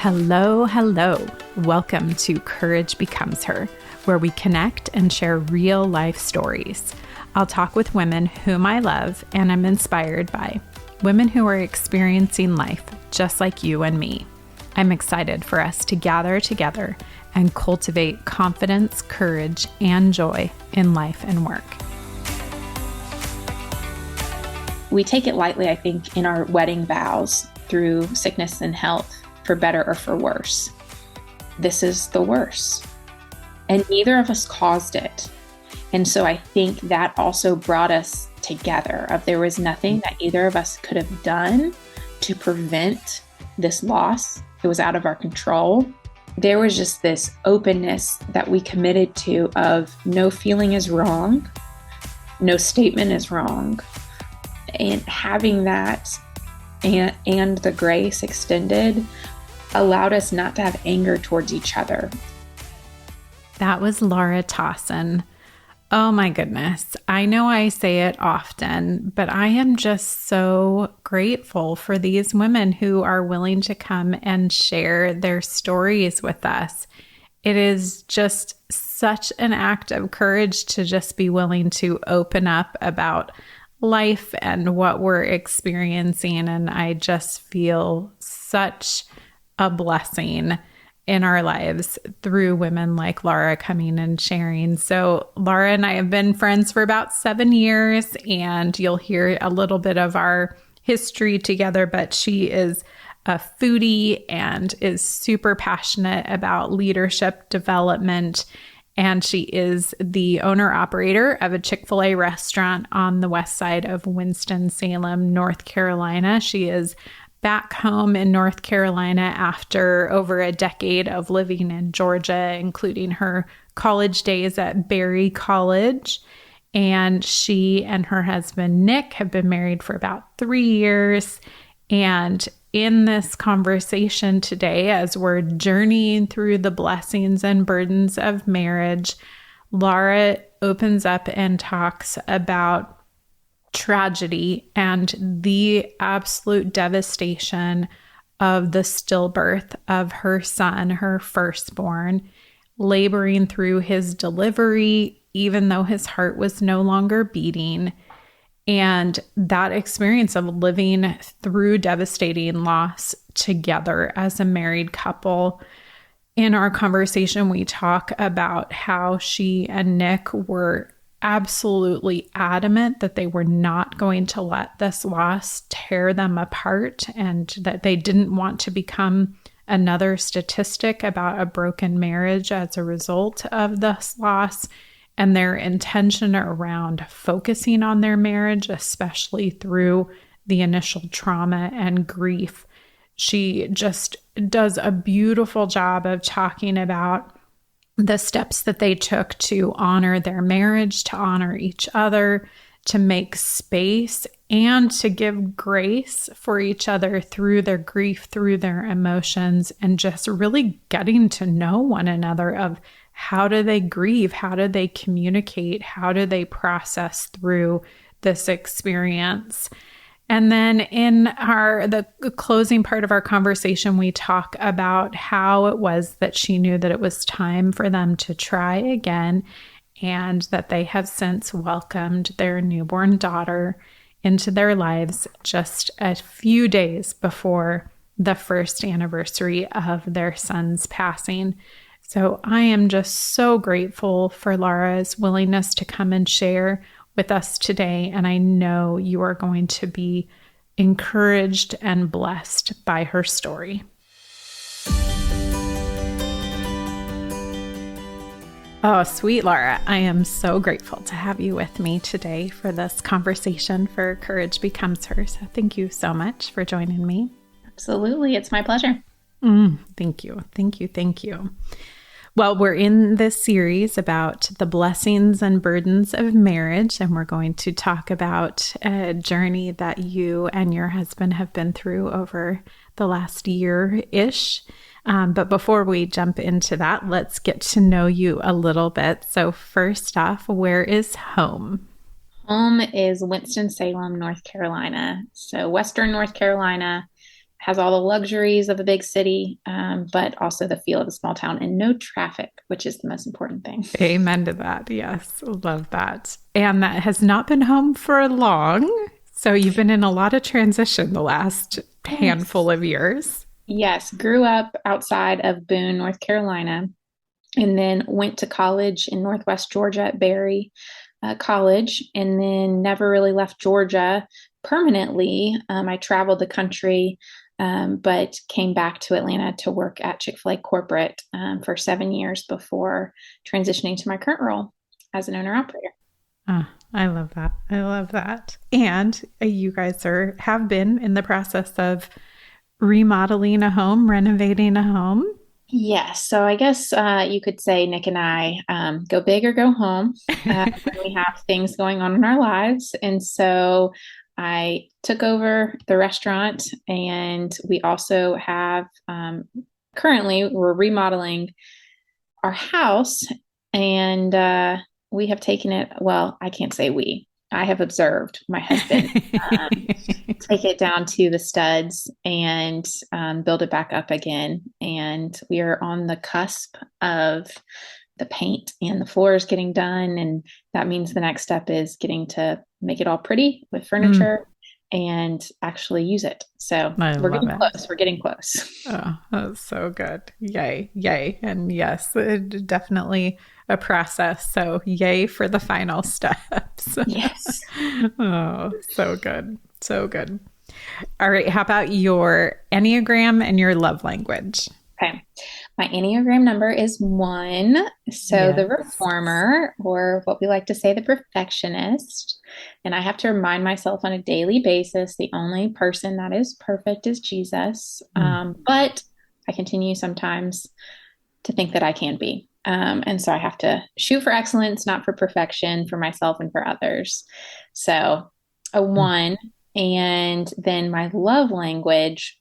Hello, hello. Welcome to Courage Becomes Her, where we connect and share real life stories. I'll talk with women whom I love and am inspired by, women who are experiencing life just like you and me. I'm excited for us to gather together and cultivate confidence, courage, and joy in life and work. We take it lightly, I think, in our wedding vows through sickness and health, for better or for worse. This is the worst. And neither of us caused it. And so I think that also brought us together. There was nothing that either of us could have done to prevent this loss. It was out of our control. There was just this openness that we committed to of no feeling is wrong, no statement is wrong. And having that and the grace extended allowed us not to have anger towards each other. That was Laura Tassan. Oh my goodness. I know I say it often, but I am just so grateful for these women who are willing to come and share their stories with us. It is just such an act of courage to just be willing to open up about life and what we're experiencing. And I just feel such a blessing in our lives through women like Laura coming and sharing. So Laura and I have been friends for about 7 years, and you'll hear a little bit of our history together, but she is a foodie and is super passionate about leadership development. And she is the owner-operator of a Chick-fil-A restaurant on the west side of Winston-Salem, North Carolina. She is back home in North Carolina after over a decade of living in Georgia, including her college days at Berry College. And she and her husband, Nick, have been married for about 3 years. And in this conversation today, as we're journeying through the blessings and burdens of marriage, Laura opens up and talks about tragedy and the absolute devastation of the stillbirth of her son, her firstborn, laboring through his delivery, even though his heart was no longer beating. And that experience of living through devastating loss together as a married couple. In our conversation, we talk about how she and Nick were absolutely adamant that they were not going to let this loss tear them apart, and that they didn't want to become another statistic about a broken marriage as a result of this loss, and their intention around focusing on their marriage, especially through the initial trauma and grief. She just does a beautiful job of talking about the steps that they took to honor their marriage, to honor each other, to make space, and to give grace for each other through their grief, through their emotions, and just really getting to know one another of how do they grieve, how do they communicate, how do they process through this experience. And then in the closing part of our conversation, we talk about how it was that she knew that it was time for them to try again, and that they have since welcomed their newborn daughter into their lives just a few days before the first anniversary of their son's passing. So I am just so grateful for Laura's willingness to come and share with us today, and I know you are going to be encouraged and blessed by her story. Oh, sweet Laura, I am so grateful to have you with me today for this conversation for Courage Becomes Her. So thank you so much for joining me. Absolutely. It's my pleasure. Thank you. Thank you. Thank you. Well, we're in this series about the blessings and burdens of marriage, and we're going to talk about a journey that you and your husband have been through over the last year-ish. But before we jump into that, let's get to know you a little bit. So first off, where is home? Home is Winston-Salem, North Carolina. So Western North Carolina. has all the luxuries of a big city, but also the feel of a small town and no traffic, which is the most important thing. Amen to that. Yes. Love that. And that has not been home for long. So you've been in a lot of transition the last handful Yes. of years. Yes. Grew up outside of Boone, North Carolina, and then went to college in Northwest Georgia at Berry College, and then never really left Georgia permanently. I traveled the country, but came back to Atlanta to work at Chick-fil-A corporate for 7 years before transitioning to my current role as an owner operator. Oh, I love that. I love that. And you guys have been in the process of remodeling a home, renovating a home. Yes, so I guess you could say Nick and I go big or go home when we have things going on in our lives. And so I took over the restaurant, and we also have currently we're remodeling our house, and we have taken it. Well, I can't say we. I have observed my husband take it down to the studs and build it back up again. And we are on the cusp of the paint and the floors getting done. And that means the next step is getting to make it all pretty with furniture and actually use it. So I we're love getting it. close. We're getting close. Oh, that's so good. Yay, yay. And yes, definitely a process. So yay for the final steps. Yes. Oh, so good. So good. All right. How about your Enneagram and your love language? Okay. My Enneagram number is 1. So the Yes. reformer, or what we like to say, the perfectionist. And I have to remind myself on a daily basis, the only person that is perfect is Jesus. Mm. But I continue sometimes to think that I can be. And so I have to shoot for excellence, not for perfection, for myself and for others. So a Mm. 1. And then my love language,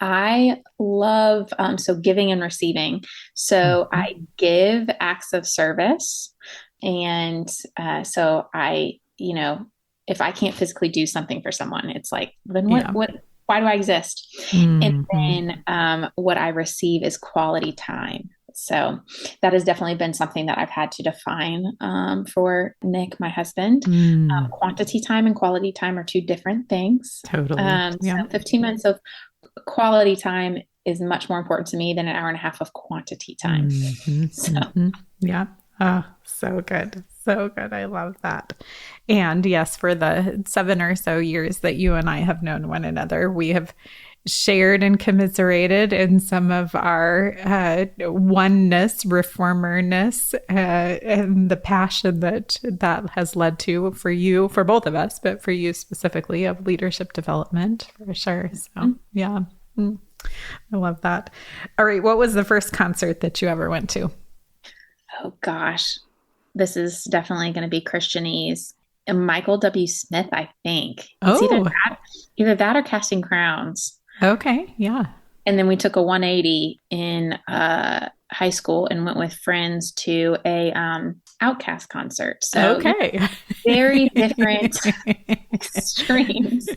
I love so giving and receiving. So Mhm. I give acts of service, and so if I can't physically do something for someone, it's like, then what? Yeah. What? Why do I exist? And Hmm. then what I receive is quality time. So that has definitely been something that I've had to define for Nick, my husband. Mm. Quantity time and quality time are two different things. Totally. Yeah. So 15 minutes of quality time is much more important to me than an hour and a half of quantity time. Hmm. So, Hmm. Yeah. Oh, so good. So good. I love that. And yes, for the 7 or so years that you and I have known one another, we have shared and commiserated in some of our oneness, reformerness, and the passion that has led to for you, for both of us, but for you specifically, of leadership development for sure. So, yeah. Mm. I love that. All right. What was the first concert that you ever went to? oh gosh, this is definitely going to be Christianese. And Michael W. Smith, I think. It's Oh, either that or Casting Crowns. okay. Yeah. And then we took a 180 in high school and went with friends to a Outcast concert. So, Okay. very different extremes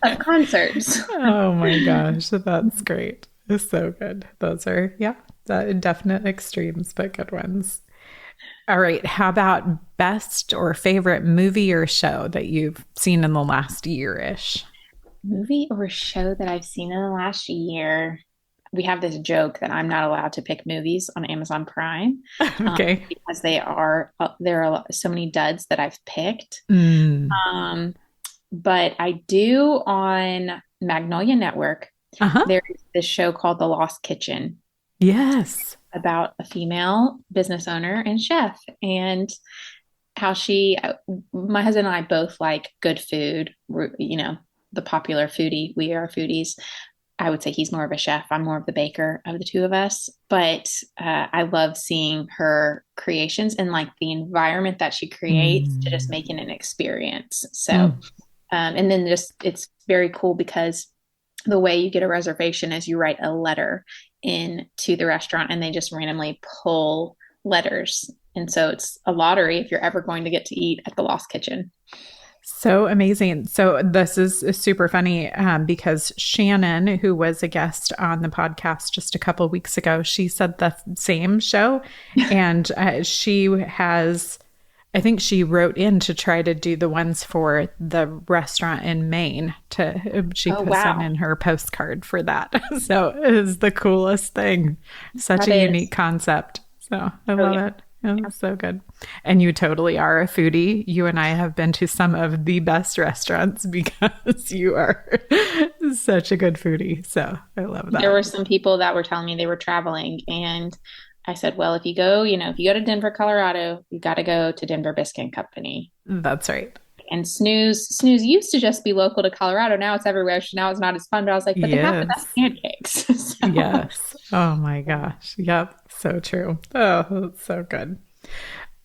of concerts. Oh my gosh. That's great. It's so good. Those are, yeah, definite extremes, but good ones. All right. How about best or favorite movie or show that you've seen in the last year-ish? Movie or show that I've seen in the last year. We have this joke that I'm not allowed to pick movies on Amazon Prime Okay. because there are so many duds that I've picked. Mm. Um, but I do on Magnolia Network. Uh-huh. There's this show called The Lost Kitchen Yes. about a female business owner and chef, and how my husband and I both like good food. The popular foodie. We are foodies. I would say he's more of a chef. I'm more of the baker of the two of us. But I love seeing her creations and like the environment that she creates to just Mm. make it an experience. So, Mm. and then just it's very cool because the way you get a reservation is you write a letter in to the restaurant and they just randomly pull letters. And so it's a lottery if you're ever going to get to eat at the Lost Kitchen. So amazing. So this is super funny because Shannon, who was a guest on the podcast just a couple weeks ago, she said the same show, and she has, I think she wrote in to try to do the ones for the restaurant in Maine. She Oh, put some wow. in her postcard for that. So it is the coolest thing. Such That a is. unique concept. So I Oh, love yeah. it. It's so good. And you totally are a foodie. You and I have been to some of the best restaurants because you are such a good foodie. So I love There that. were some people that were telling me they were traveling, and I said, well, if you go, if you go to Denver, Colorado, you got to go to Denver Biscuit Company. That's right. And Snooze used to just be local to Colorado. Now it's everywhere. So now it's not as fun. But I was like, but they have the best Yes. pancakes. So, Yes. Oh my gosh. Yep. So true. Oh, that's so good.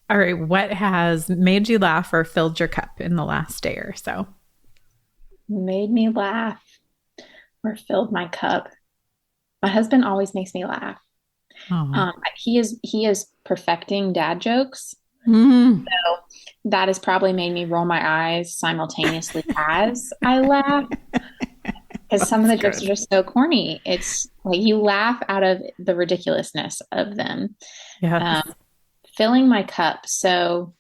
All right. What has made you laugh or filled your cup in the last day or so? made me laugh or filled my cup. My husband always makes me laugh. Oh. He is perfecting dad jokes. Mm. So that has probably made me roll my eyes simultaneously as I laugh, because some of That's the jokes are good. just so corny. It's like you laugh out of the ridiculousness of them. Yes. Um, Filling my cup. So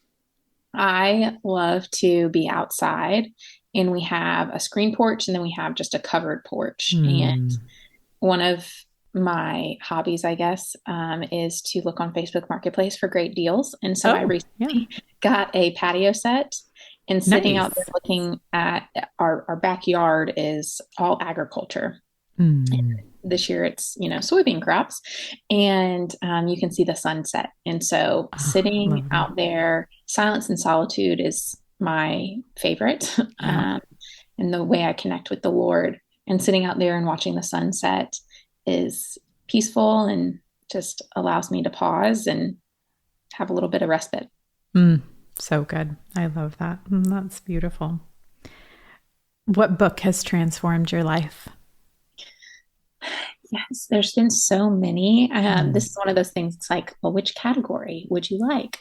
I love to be outside, and we have a screen porch and then we have just a covered porch. And Mm. one of my hobbies, I guess, is to look on Facebook Marketplace for great deals. And so I Oh, yeah. recently got a patio set, and sitting out there Nice. looking at our backyard is all agriculture. Mm. This year it's, soybean crops, and you can see the sunset. And so Oh, sitting love that. out there, silence and solitude is my favorite. Yeah. And the way I connect with the Lord, and sitting out there and watching the sunset is peaceful and just allows me to pause and have a little bit of respite. Mm. So good. I love that. That's beautiful. What book has transformed your life? Yes, there's been so many. This Mm. is one of those things. It's like, well, which category would you like?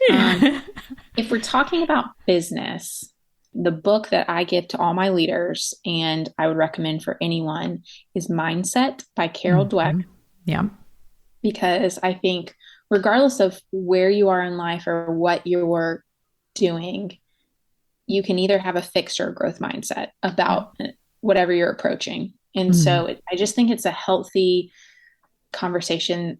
If we're talking about business, the book that I give to all my leaders and I would recommend for anyone is Mindset by Carol Dweck, Mhm. Yeah. because I think regardless of where you are in life or what you're doing, you can either have a fixed or a growth mindset Yeah. about whatever you're approaching. And Mm. so I just think it's a healthy conversation.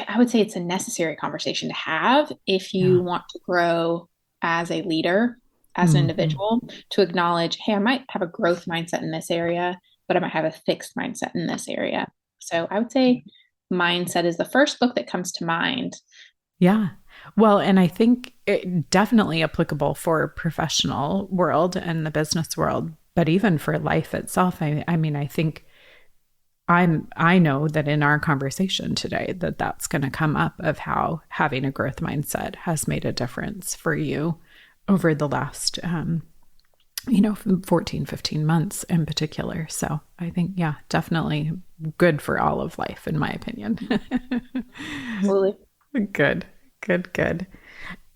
I would say it's a necessary conversation to have if you Yeah. want to grow as a leader, as an Mhm. individual, to acknowledge, hey, I might have a growth mindset in this area, but I might have a fixed mindset in this area. So I would say Mindset is the first book that comes to mind. Yeah. Well, and I think it definitely applicable for professional world and the business world, but even for life itself. I mean, I think I know that in our conversation today that that's going to come up of how having a growth mindset has made a difference for you over the last 14, 15 months in particular. So I think, yeah, definitely good for all of life, in my opinion. Absolutely. Good, good, good.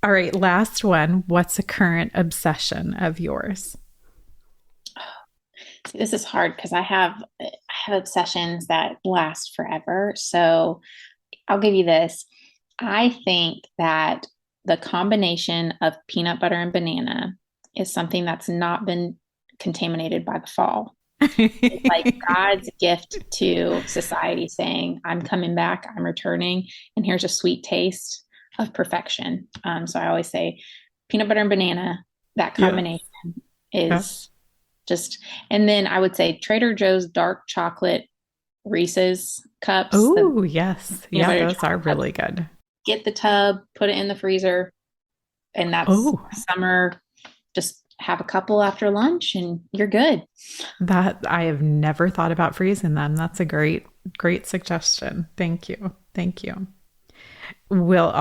All right, last one. What's a current obsession of yours? See, this is hard because I have obsessions that last forever. So I'll give you this. I think that the combination of peanut butter and banana is something that's not been contaminated by the fall. It's like God's gift to society saying, I'm coming back, I'm returning, and here's a sweet taste of perfection. So I always say peanut butter and banana, that Yes. combination Yeah. is just, and then I would say Trader Joe's dark chocolate Reese's cups, the Oh, yes. peanut Yeah, butter those are chocolate cups. really good. Get the tub, put it in the freezer, and that's Oh, summer. Just have a couple after lunch and you're good. that I have never thought about freezing them. That's a great suggestion. Thank you. Thank you. We'll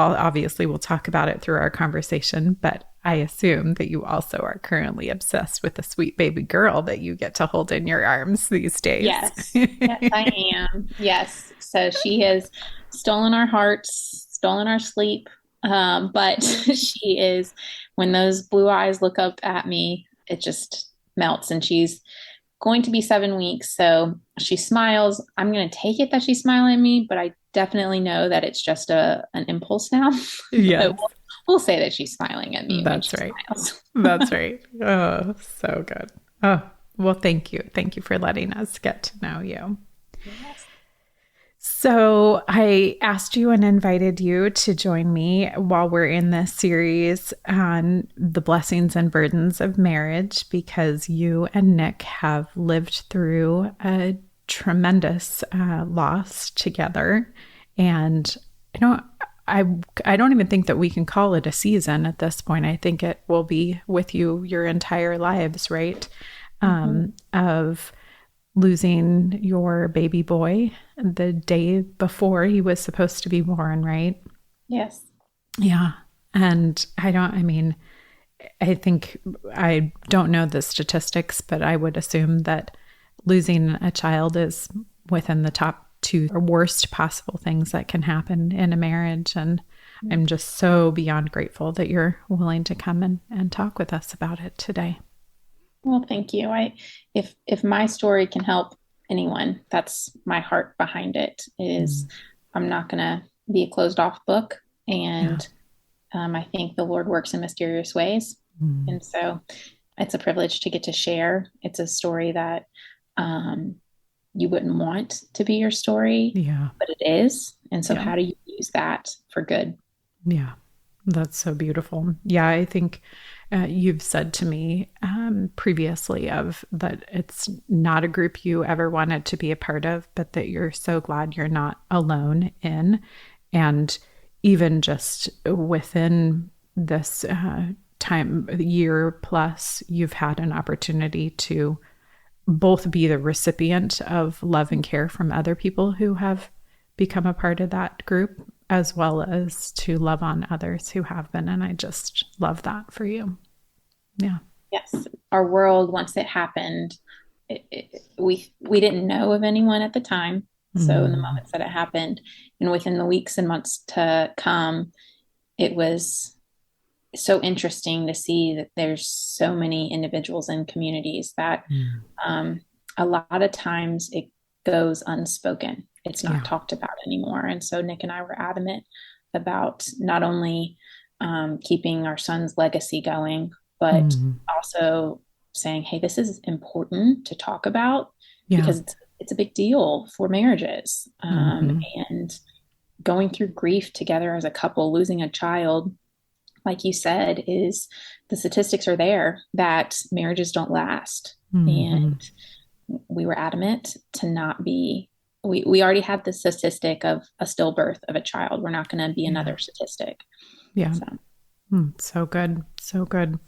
talk about it through our conversation, but I assume that you also are currently obsessed with the sweet baby girl that you get to hold in your arms these days. Yes. Yes, I am. Yes. So she has stolen our hearts, stolen our sleep. But she is, when those blue eyes look up at me, it just melts. And she's going to be 7 weeks. So she smiles. I'm going to take it that she's smiling at me, but I definitely know that it's just an impulse now. But Yes, we'll say that she's smiling at me when that's she right. smiles. That's right. Oh, so good. Oh, well, thank you. Thank you for letting us get to know you. Yes. So, I asked you and invited you to join me while we're in this series on the blessings and burdens of marriage because you and Nick have lived through a tremendous loss together. And, you know, I don't even think that we can call it a season at this point. I think it will be with you your entire lives, right? Of losing your baby boy the day before he was supposed to be born, right? Yes. Yeah. And I think I don't know the statistics, but I would assume that losing a child is within the top two worst possible things that can happen in a marriage. And I'm just so beyond grateful that you're willing to come and talk with us about it today. Well, thank you. If my story can help anyone, that's my heart behind it. Is I'm not going to be a closed off book, Yeah. and I think the Lord works in mysterious ways, and so it's a privilege to get to share. It's a story that you wouldn't want to be your story, Yeah. but it is. And so, Yeah. how do you use that for good? Yeah. That's so beautiful. Yeah, I think you've said to me previously of that it's not a group you ever wanted to be a part of, but that you're so glad you're not alone in. And even just within this time, year plus, you've had an opportunity to both be the recipient of love and care from other people who have become a part of that group, as well as to love on others who have been. And I just love that for you. Yeah. Yes, our world, once it happened, we didn't know of anyone at the time. So in the moments that it happened, and within the weeks and months to come, it was so interesting to see that there's so many individuals and communities that a lot of times it goes unspoken. It's not talked about anymore. And so Nick and I were adamant about not only keeping our son's legacy going, but also saying, hey, this is important to talk about because it's a big deal for marriages. And going through grief together as a couple, losing a child, like you said, is the statistics are there that marriages don't last. And we were adamant to not be, we already had the statistic of a stillbirth of a child. We're not going to be another statistic. Yeah. So good. So good.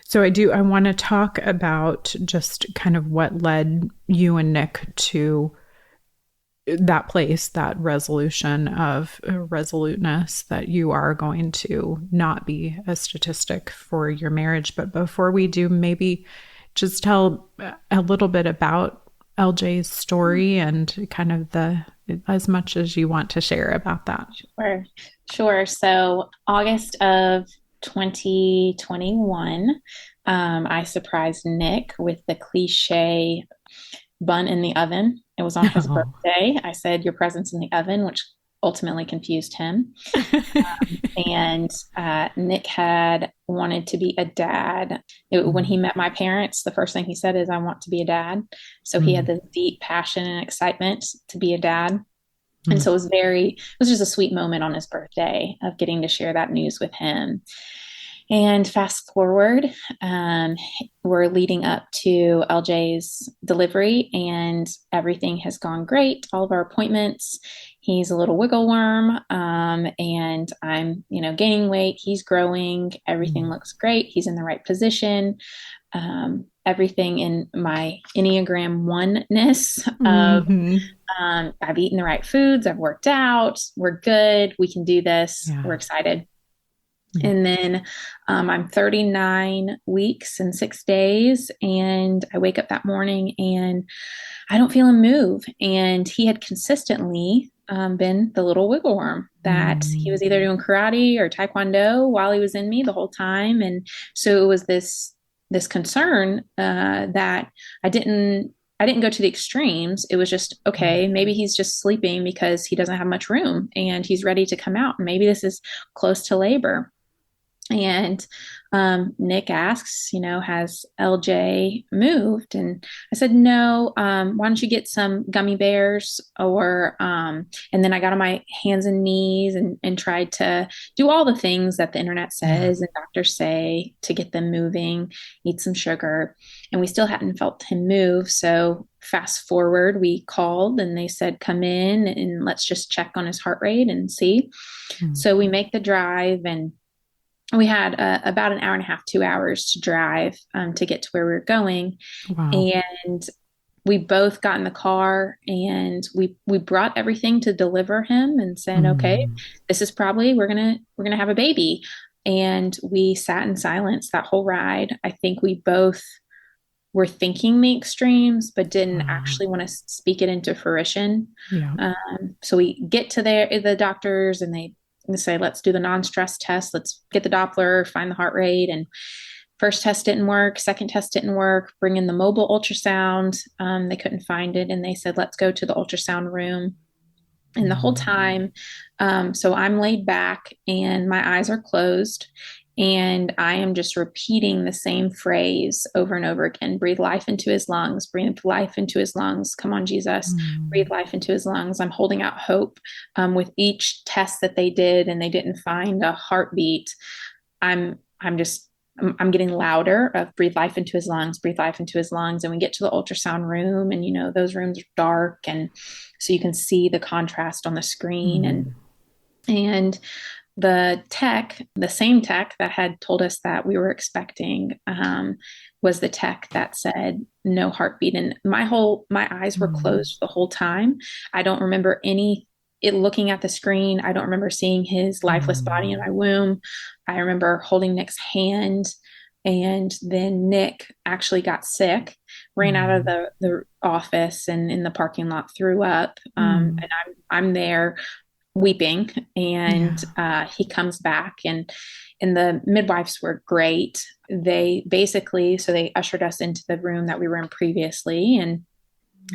So I want to talk about just kind of what led you and Nick to that place, that resolution of resoluteness that you are going to not be a statistic for your marriage. But before we do, maybe just tell a little bit about LJ's story and kind of as much as you want to share about that. Sure. So August of 2021, I surprised Nick with the cliche bun in the oven. It was on his birthday. I said, your present's in the oven, which ultimately confused him. And Nick had wanted to be a dad. When he met my parents, the first thing he said is, I want to be a dad. So he had this deep passion and excitement to be a dad. And so it was just a sweet moment on his birthday of getting to share that news with him. And fast forward, we're leading up to LJ's delivery and everything has gone great. All of our appointments, he's a little wiggle worm, and I'm, gaining weight. He's growing. Everything looks great. He's in the right position. Everything in my Enneagram oneness of I've eaten the right foods. I've worked out. We're good. We can do this. Yeah. We're excited. And then I'm 39 weeks and 6 days. And I wake up that morning and I don't feel him move. And he had consistently been the little wiggle worm that he was either doing karate or taekwondo while he was in me the whole time. And so it was this this concern that I didn't go to the extremes. It was just, okay, maybe he's just sleeping because he doesn't have much room and he's ready to come out. Maybe this is close to labor. And Nick asks, has LJ moved? And I said, no, why don't you get some gummy bears and then I got on my hands and knees and tried to do all the things that the internet says and doctors say to get them moving, eat some sugar. And we still hadn't felt him move. So fast forward, we called and they said, come in and let's just check on his heart rate and see. So we make the drive, and we had about an hour and a half, 2 hours to drive to get to where we were going. Wow. And we both got in the car and we brought everything to deliver him and said, okay, this is probably, we're going to have a baby. And we sat in silence that whole ride. I think we both were thinking the extremes, but didn't actually want to speak it into fruition. Yeah. So we get to the doctors and they say, let's do the non-stress test. Let's get the Doppler, find the heart rate. And first test didn't work. Second test didn't work. Bring in the mobile ultrasound. They couldn't find it. And they said, let's go to the ultrasound room. And the whole time, so I'm laid back and my eyes are closed. And I am just repeating the same phrase over and over again. Breathe life into his lungs. Breathe life into his lungs. Come on, Jesus. Breathe life into his lungs. I'm holding out hope with each test that they did, and they didn't find a heartbeat. I'm getting louder of breathe life into his lungs, breathe life into his lungs. And we get to the ultrasound room, and those rooms are dark, and so you can see the contrast on the screen. And the same tech that had told us that we were expecting, was the tech that said no heartbeat. And my eyes were closed the whole time. I don't remember looking at the screen. I don't remember seeing his lifeless body in my womb. I remember holding Nick's hand, and then Nick actually got sick, ran out of the office and in the parking lot threw up. And I'm there weeping, and he comes back, and the midwives were great. They ushered us into the room that we were in previously and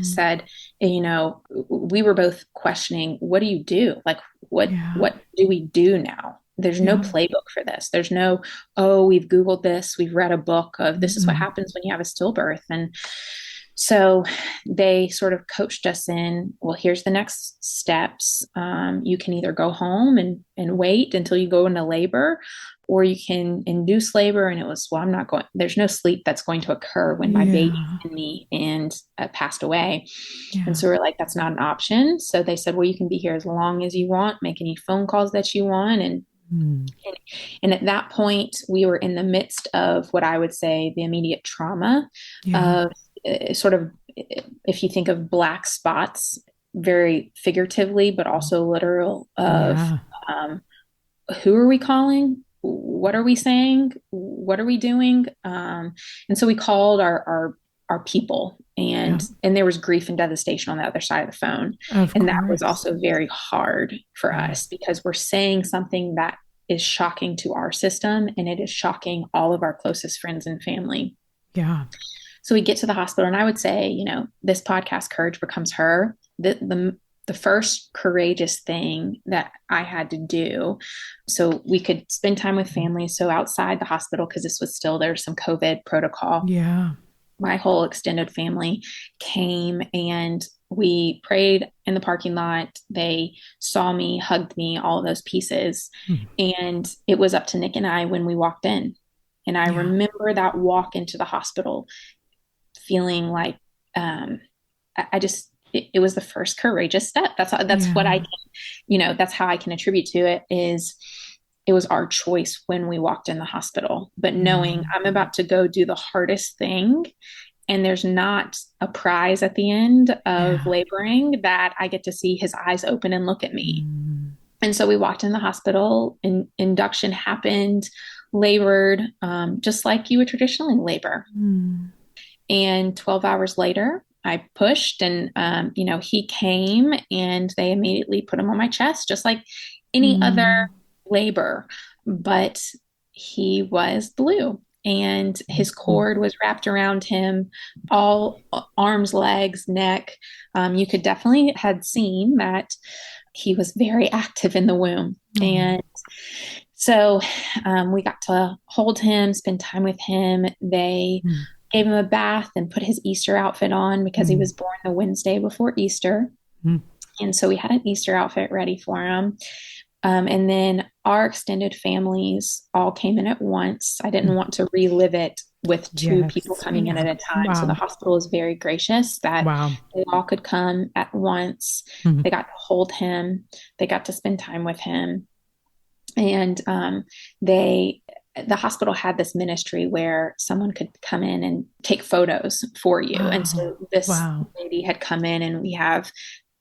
said, we were both questioning, what do you do? Like, what do we do now? There's no playbook for this. There's no, we've Googled this. We've read a book of this is what happens when you have a stillbirth. And so they sort of coached us in, well, here's the next steps. You can either go home and wait until you go into labor, or you can induce labor. And it was, well, there's no sleep that's going to occur when my baby's in me and passed away. And so we're like, that's not an option. So they said, well, you can be here as long as you want, make any phone calls that you want. And at that point, we were in the midst of what I would say the immediate trauma of sort of, if you think of black spots, very figuratively, but also literal, of who are we calling? What are we saying? What are we doing? And so we called our people, and there was grief and devastation on the other side of the phone. And that was also very hard for us, because we're saying something that is shocking to our system, and it is shocking all of our closest friends and family. Yeah. So we get to the hospital, and I would say, this podcast, Courage Becomes Her, the first courageous thing that I had to do so we could spend time with family. So outside the hospital, because this was still, there was some COVID protocol. Yeah. My whole extended family came, and we prayed in the parking lot. They saw me, hugged me, all of those pieces. And it was up to Nick and I when we walked in. And I remember that walk into the hospital feeling like, it was the first courageous step. That's what I can, that's how I can attribute to it, is it was our choice when we walked in the hospital, but knowing I'm about to go do the hardest thing, and there's not a prize at the end of laboring, that I get to see his eyes open and look at me. And so we walked in the hospital, and induction happened, labored, just like you would traditionally labor. And 12 hours later, I pushed, and, he came, and they immediately put him on my chest, just like any other labor, but he was blue. and his cord was wrapped around him, all arms, legs, neck. You could definitely had seen that he was very active in the womb. And so we got to hold him, spend time with him. They gave him a bath and put his Easter outfit on because he was born the Wednesday before Easter. And so we had an Easter outfit ready for him. And then our extended families all came in at once. I didn't want to relive it with two people coming in at a time. So the hospital was very gracious that they all could come at once. They got to hold him. They got to spend time with him. And the hospital had this ministry where someone could come in and take photos for you. And so this lady had come in, and we have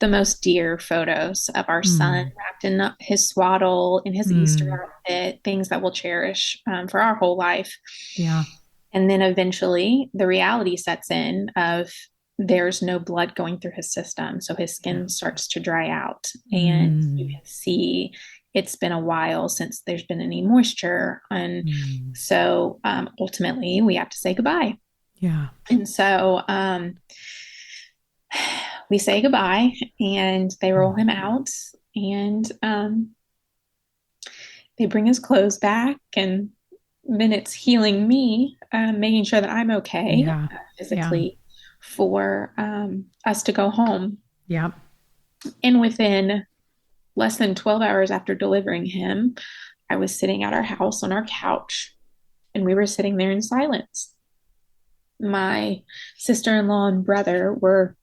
the most dear photos of our son wrapped in his swaddle, in his Easter outfit, things that we'll cherish for our whole life. Yeah. And then eventually the reality sets in of there's no blood going through his system. So his skin starts to dry out, and you can see it's been a while since there's been any moisture. And so ultimately we have to say goodbye. Yeah. And so we say goodbye, and they roll him out, and they bring his clothes back, and then it's healing me, making sure that I'm okay physically for us to go home. Yeah. And within less than 12 hours after delivering him, I was sitting at our house on our couch, and we were sitting there in silence. My sister-in-law and brother were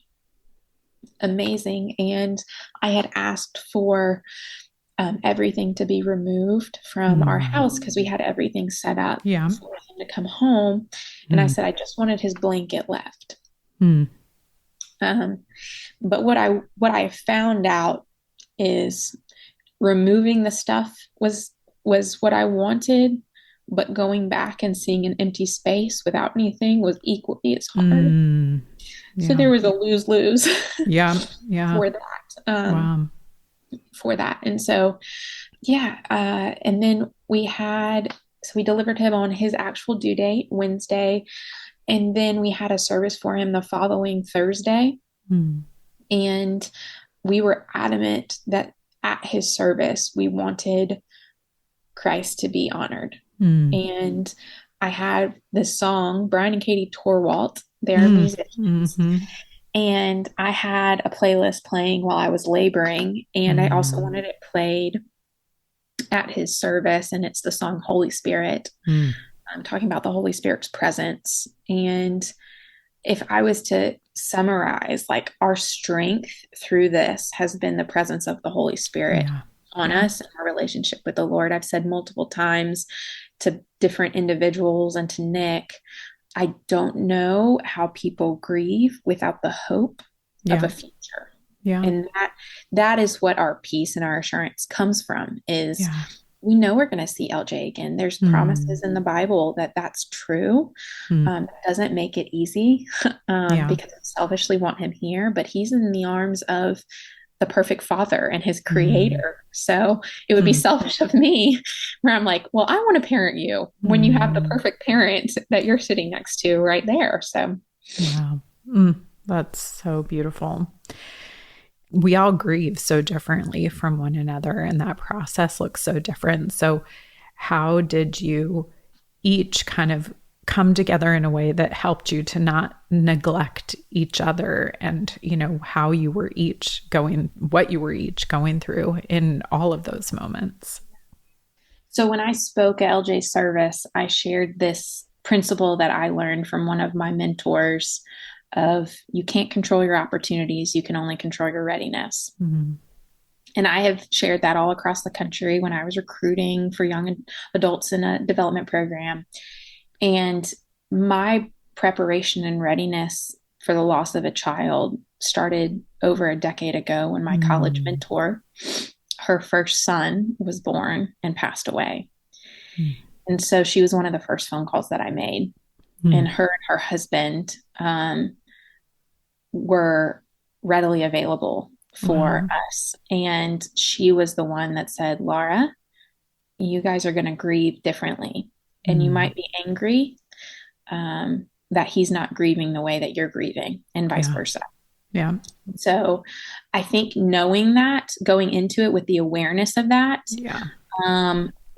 amazing, and I had asked for everything to be removed from our house because we had everything set up for him to come home. And I said, I just wanted his blanket left. But what I found out is removing the stuff was what I wanted, but going back and seeing an empty space without anything was equally as hard. So there was a lose-lose for that. For that. And so, and then we delivered him on his actual due date, Wednesday. And then we had a service for him the following Thursday. And we were adamant that at his service, we wanted Christ to be honored. And I had this song, Brian and Katie Torwalt, they're musicians. And I had a playlist playing while I was laboring, and I also wanted it played at his service. And it's the song Holy Spirit. I'm talking about the Holy Spirit's presence. And if I was to summarize, like, our strength through this has been the presence of the Holy Spirit on us and our relationship with the Lord. I've said multiple times to different individuals and to Nick, I don't know how people grieve without the hope of a future. And that is what our peace and our assurance comes from, is we know we're going to see LJ again. There's promises in the Bible that that's true. That doesn't make it easy because I selfishly want him here, but he's in the arms of the perfect father and his creator. So it would be selfish of me where I'm like, well, I want to parent you when you have the perfect parent that you're sitting next to right there. So that's so beautiful. We all grieve so differently from one another, and that process looks so different. So how did you each kind of come together in a way that helped you to not neglect each other, and, you know, what you were each going through in all of those moments? So when I spoke at LJ's service, I shared this principle that I learned from one of my mentors of you can't control your opportunities, you can only control your readiness. And I have shared that all across the country when I was recruiting for young adults in a development program. And my preparation and readiness for the loss of a child started over a decade ago when my college mentor, her first son, was born and passed away. And so she was one of the first phone calls that I made. And her and her husband were readily available for us. And she was the one that said, Laura, you guys are going to grieve differently. and you might be angry that he's not grieving the way that you're grieving, and vice Yeah. versa. Yeah. So I think knowing that, going into it with the awareness of that, Yeah.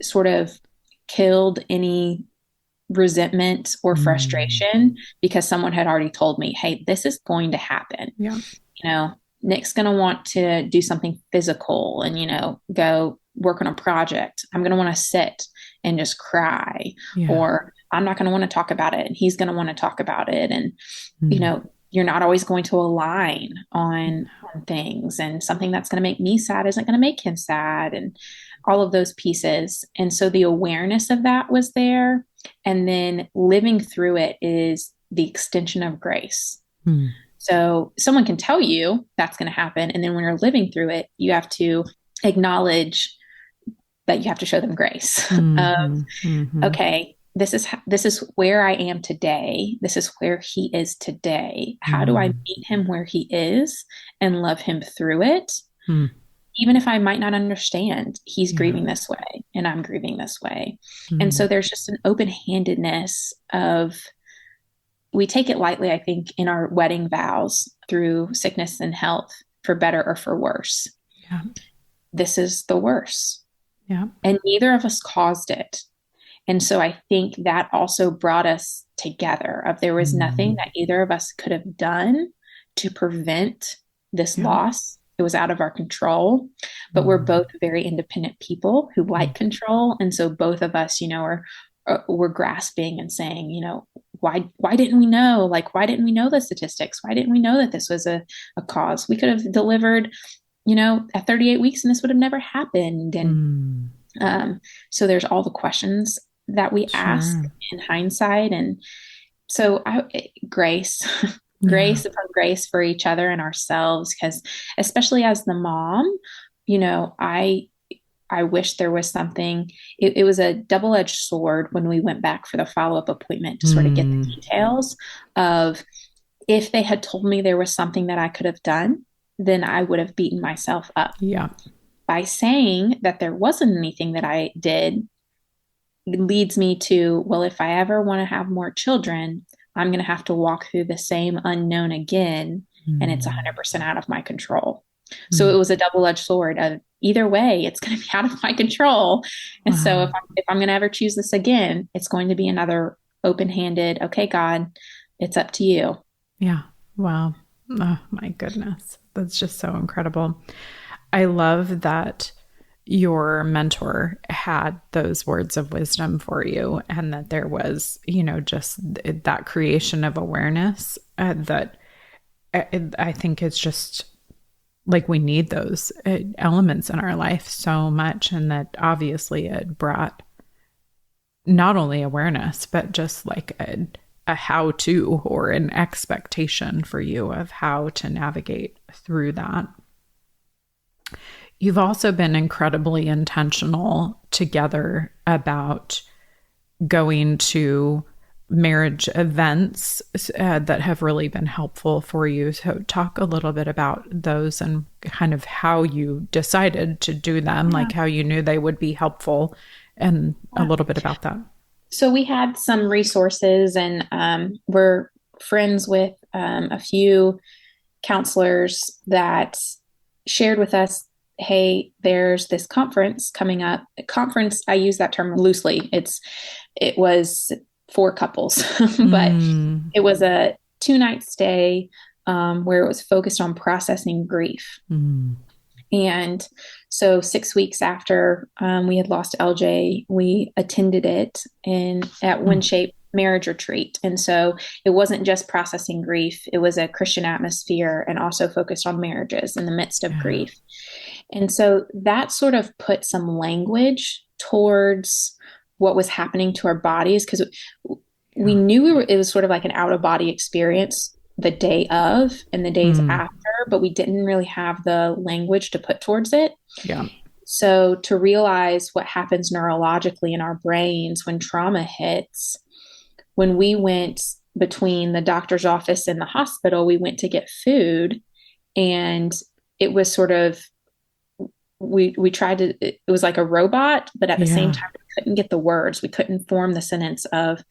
sort of killed any resentment or Mm. frustration, because someone had already told me, hey, this is going to happen. Yeah. Nick's going to want to do something physical and, go work on a project. I'm going to want to sit and just cry, Yeah. or I'm not going to want to talk about it. And he's going to want to talk about it. And, Mm. you're not always going to align on things, and something that's going to make me sad isn't going to make him sad, and all of those pieces. And so the awareness of that was there. And then living through it is the extension of grace. Mm. So someone can tell you that's going to happen. And then when you're living through it, you have to acknowledge that you have to show them grace of, okay, this is where I am today. This is where he is today. How do I meet him where he is and love him through it? Mm. Even if I might not understand, he's Yeah. grieving this way and I'm grieving this way. And so there's just an open-handedness of, we take it lightly, I think, in our wedding vows through sickness and health, for better or for worse. Yeah. This is the worst. Yeah. And neither of us caused it. And so I think that also brought us together, of there was nothing that either of us could have done to prevent this loss. It was out of our control, but we're both very independent people who like control. And so both of us, we're grasping and saying, why didn't we know? Like, why didn't we know the statistics? Why didn't we know that this was a cause? We could have delivered, at 38 weeks and this would have never happened. And so there's all the questions that we ask in hindsight. And so grace, grace upon grace for each other and ourselves, because especially as the mom, I wish there was something, it was a double-edged sword when we went back for the follow-up appointment to sort of get the details of, if they had told me there was something that I could have done, then I would have beaten myself up. Yeah. By saying that there wasn't anything that I did, leads me to, well, if I ever want to have more children, I'm going to have to walk through the same unknown again. And it's 100% out of my control. So it was a double-edged sword of, either way, it's going to be out of my control. And so if I'm going to ever choose this again, it's going to be another open-handed, okay, God, it's up to you. Yeah. Wow. Oh my goodness. That's just so incredible. I love that your mentor had those words of wisdom for you, and that there was, just that creation of awareness that I think is just like, we need those elements in our life so much. And that obviously it brought not only awareness, but just like a how-to or an expectation for you of how to navigate through that. You've also been incredibly intentional together about going to marriage events that have really been helpful for you. So talk a little bit about those and kind of how you decided to do them, like how you knew they would be helpful, and a little bit about that. So we had some resources, and we're friends with a few counselors that shared with us, hey, there's this conference coming up. Conference, I use that term loosely. It was for couples, but it was a 2-night stay where it was focused on processing grief. And so 6 weeks after we had lost LJ, we attended it at WinShape Marriage Retreat. And so it wasn't just processing grief. It was a Christian atmosphere and also focused on marriages in the midst of grief. And so that sort of put some language towards what was happening to our bodies, because we knew it was sort of like an out-of-body experience the day of and the days after, but we didn't really have the language to put towards it. Yeah. So to realize what happens neurologically in our brains when trauma hits, when we went between the doctor's office and the hospital, we went to get food, and it was sort of, we tried to, it was like a robot, but at the same time, we couldn't get the words. We couldn't form the sentence of,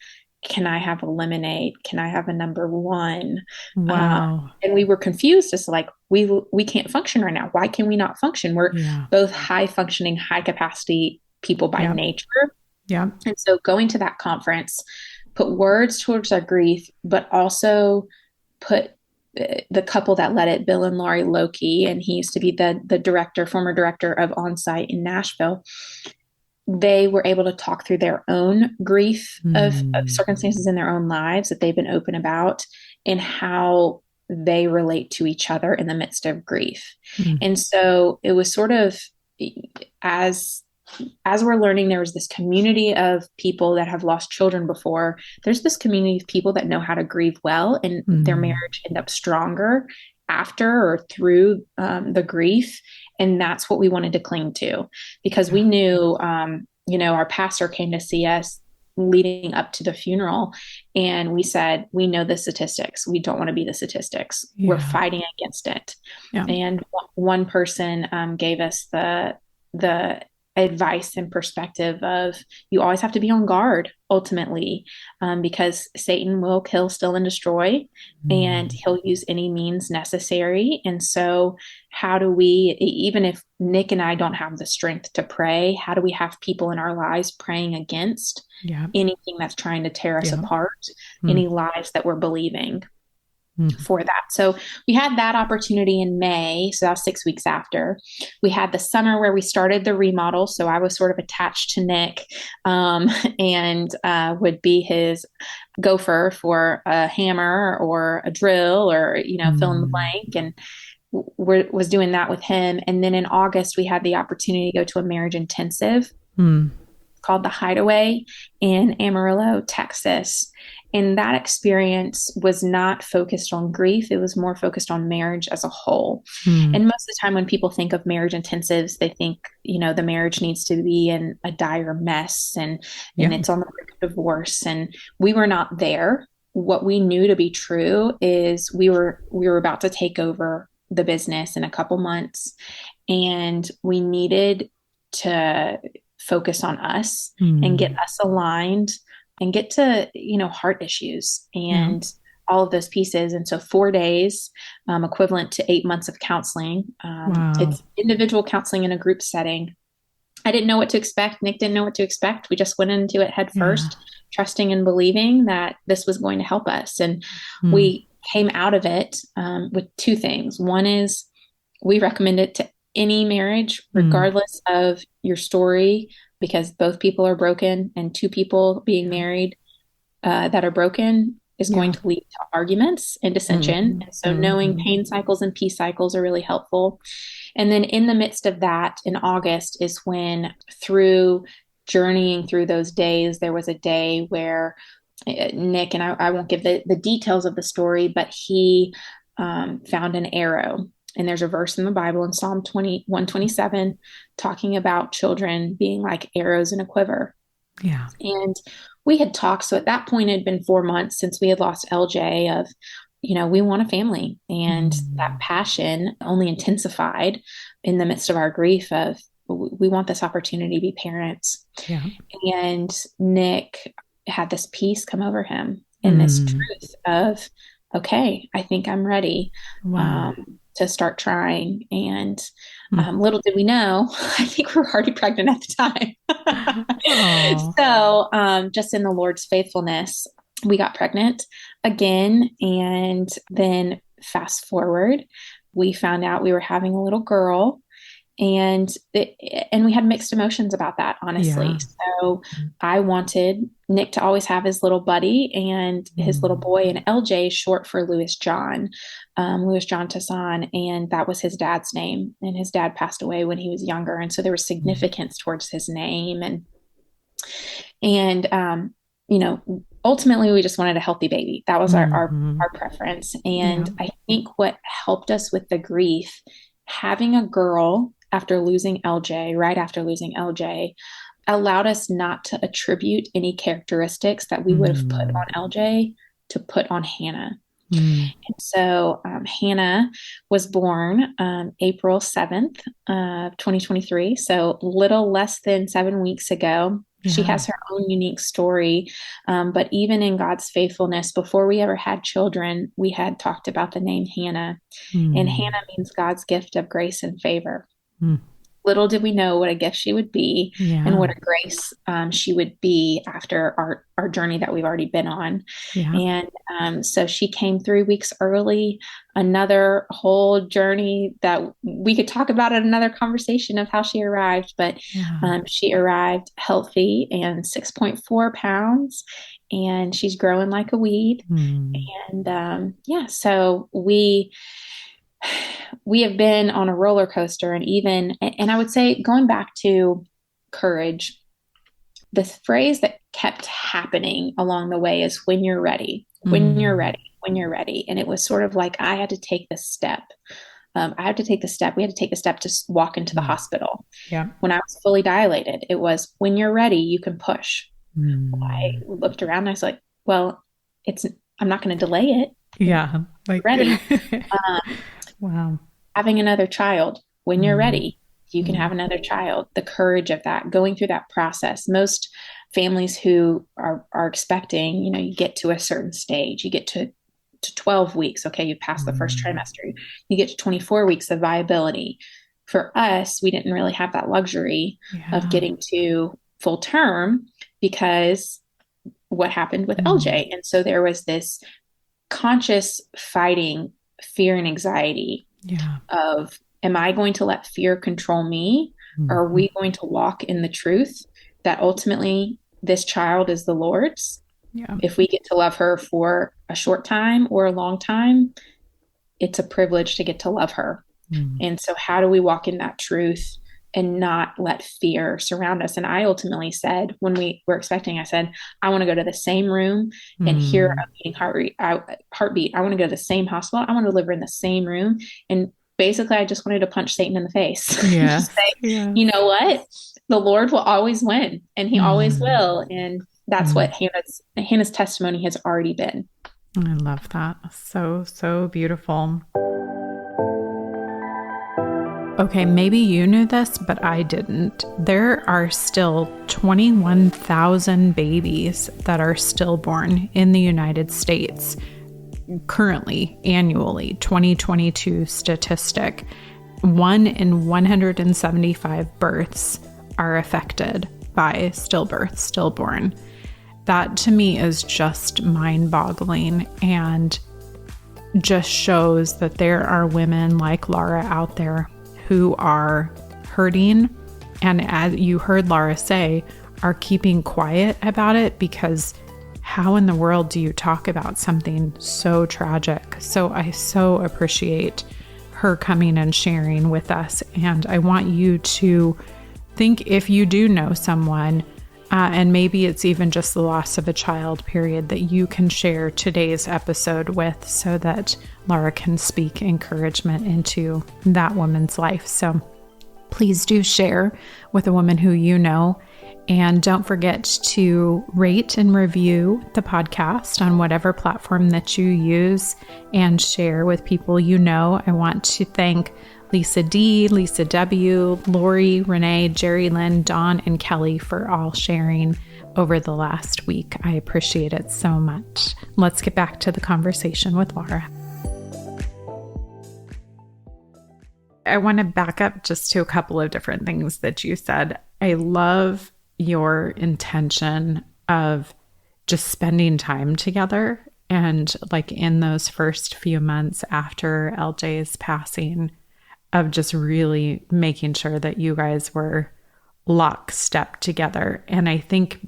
can I have a lemonade? Can I have a number one? Wow. And we were confused as to like, we can't function right now. Why can we not function? We're Yeah. both high functioning, high capacity people by Yep. nature. Yep. And so going to that conference, put words towards our grief, but also put the couple that led it, Bill and Laurie Loki, and he used to be the director, former director of Onsite in Nashville. They were able to talk through their own grief of circumstances in their own lives that they've been open about and how they relate to each other in the midst of grief. And so it was sort of as we're learning, there was this community of people that have lost children before. There's this community of people that know how to grieve well, and their marriage end up stronger after or through the grief. And that's what we wanted to cling to, because we knew, our pastor came to see us leading up to the funeral, and we said, we know the statistics. We don't want to be the statistics. We're fighting against it. And one person gave us the advice and perspective of, you always have to be on guard ultimately, because Satan will kill, steal, and destroy, and he'll use any means necessary. And so how do we, even if Nick and I don't have the strength to pray, how do we have people in our lives praying against anything that's trying to tear us apart, any lies that we're believing for that? So we had that opportunity in May. So that was 6 weeks after. We had the summer where we started the remodel. So I was sort of attached to Nick, and would be his gopher for a hammer or a drill or, fill in the blank, and was doing that with him. And then in August, we had the opportunity to go to a marriage intensive called The Hideaway in Amarillo, Texas. And that experience was not focused on grief. It was more focused on marriage as a whole. And most of the time when people think of marriage intensives, they think, the marriage needs to be in a dire mess and it's on the brink of divorce. And we were not there. What we knew to be true is we were about to take over the business in a couple months, and we needed to focus on us and get us aligned and get to, heart issues and all of those pieces. And so 4 days, equivalent to 8 months of counseling. It's individual counseling in a group setting. I didn't know what to expect. Nick didn't know what to expect. We just went into it head first, trusting and believing that this was going to help us. And we came out of it with two things. One is we recommend it to any marriage, regardless of your story, because both people are broken, and two people being married that are broken is going to lead to arguments and dissension. And so knowing pain cycles and peace cycles are really helpful. And then in the midst of that, in August, is when, through journeying through those days, there was a day where Nick, and I won't give the details of the story, but he found an arrow. And there's a verse in the Bible in Psalm 127 talking about children being like arrows in a quiver. Yeah. And we had talked. So at that point, it had been 4 months since we had lost LJ of, we want a family. And that passion only intensified in the midst of our grief of, we want this opportunity to be parents. Yeah. And Nick had this peace come over him and this truth of, okay, I think I'm ready. Wow. To start trying. And little did we know, I think we were already pregnant at the time. So just in the Lord's faithfulness, we got pregnant again. And then fast forward, we found out we were having a little girl. And we had mixed emotions about that, honestly. Yeah. So I wanted Nick to always have his little buddy and his little boy, and LJ is short for Louis John Tassan. And that was his dad's name. And his dad passed away when he was younger. And so there was significance towards his name. And ultimately we just wanted a healthy baby. That was our preference. And I think what helped us with the grief, having a girl right after losing LJ, allowed us not to attribute any characteristics that we would have put on LJ to put on Hannah. And so Hannah was born April 7th, 2023. So little less than 7 weeks ago. She Yeah. has her own unique story. But even in God's faithfulness, before we ever had children, we had talked about the name Hannah. And Mm. Hannah means God's gift of grace and favor. Mm. Little did we know what a gift she would be and Yeah. what a grace she would be after our journey that we've already been on. Yeah. And so she came 3 weeks early, another whole journey that we could talk about at another conversation of how she arrived. But Yeah. she arrived healthy and 6.4 pounds, and she's growing like a weed. Mm. And yeah, so we have been on a roller coaster. And I would say, going back to courage, the phrase that kept happening along the way is when you're ready, when you're Mm. ready, when you're ready. And it was sort of like I had to take the step. I had to take the step. We had to take the step to walk into the Mm. hospital. Yeah. When I was fully dilated, it was when you're ready, you can push. I Mm. looked around and I was like, well, I'm not going to delay it. Yeah. Like, Ready. Um, wow. Having another child, when you're Mm. ready, you can Yeah. have another child. The courage of that, going through that process. Most families who are expecting, you get to a certain stage, you get to 12 weeks. Okay, you pass the first Mm. trimester. You get to 24 weeks of viability. For us, we didn't really have that luxury of Yeah. getting to full term because what happened with Mm. LJ. And so there was this conscious fighting fear and anxiety Yeah. of, am I going to let fear control me? Or are Mhm. we going to walk in the truth that ultimately this child is the Lord's? Yeah. If we get to love her for a short time or a long time, it's a privilege to get to love her. Mm. And so how do we walk in that truth and not let fear surround us? And I ultimately said, when we were expecting, I said, I want to go to the same room and hear Mm. a beating heartbeat. I want to go to the same hospital. I want to deliver in the same room. And basically, I just wanted to punch Satan in the face. Yes. Just say, Yes. you know what? The Lord will always win, and he always Mm. will. And that's Mm. what Hannah's testimony has already been. I love that. So, so beautiful. Okay, maybe you knew this, but I didn't. There are still 21,000 babies that are stillborn in the United States currently, annually, 2022 statistic. 1 in 175 births are affected by stillborn. That to me is just mind-boggling and just shows that there are women like Laura out there who are hurting, and as you heard Laura say, are keeping quiet about it, because how in the world do you talk about something so tragic? So I so appreciate her coming and sharing with us. And I want you to think, if you do know someone, and maybe it's even just the loss of a child, period, that you can share today's episode with, so that Laura can speak encouragement into that woman's life. So please do share with a woman who you know. And don't forget to rate and review the podcast on whatever platform that you use, and share with people you know. I want to thank Lisa D, Lisa W, Lori, Renee, Jerry Lynn, Dawn, and Kelly for all sharing over the last week. I appreciate it so much. Let's get back to the conversation with Laura. I want to back up just to a couple of different things that you said. I love your intention of just spending time together. And like in those first few months after LJ's passing, of just really making sure that you guys were lockstep together. And I think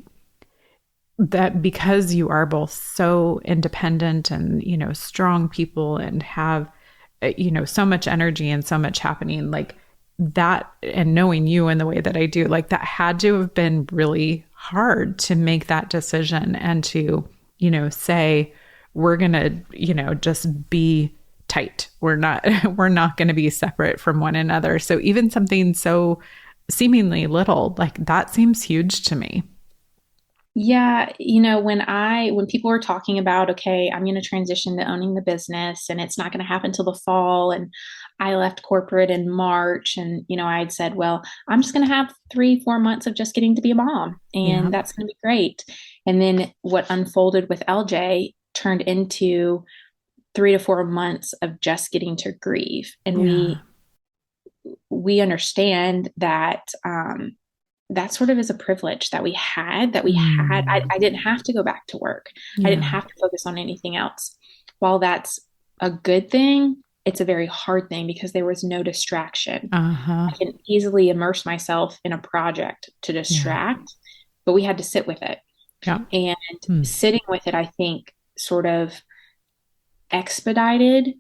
that because you are both so independent and, strong people, and have, so much energy and so much happening, like that, and knowing you in the way that I do, like that had to have been really hard to make that decision, and to, say, we're going to, just be tight. We're not going to be separate from one another. So even something so seemingly little, like that seems huge to me. Yeah, when people were talking about, okay, I'm going to transition to owning the business and it's not going to happen till the fall, and I left corporate in March, and I had said, well, I'm just going to have 3, 4 months of just getting to be a mom, Yeah. and that's going to be great. And then what unfolded with LJ turned into 3 to 4 months of just getting to grieve, and Yeah. we understand that that sort of is a privilege that we had. Mm. I didn't have to go back to work. I didn't Yeah. have to focus on anything else. While that's a good thing, it's a very hard thing because there was no distraction. Uh-huh. I can easily immerse myself in a project to Yeah. distract, but we had to sit with it. Yeah. And Mm. sitting with it, I think, sort of expedited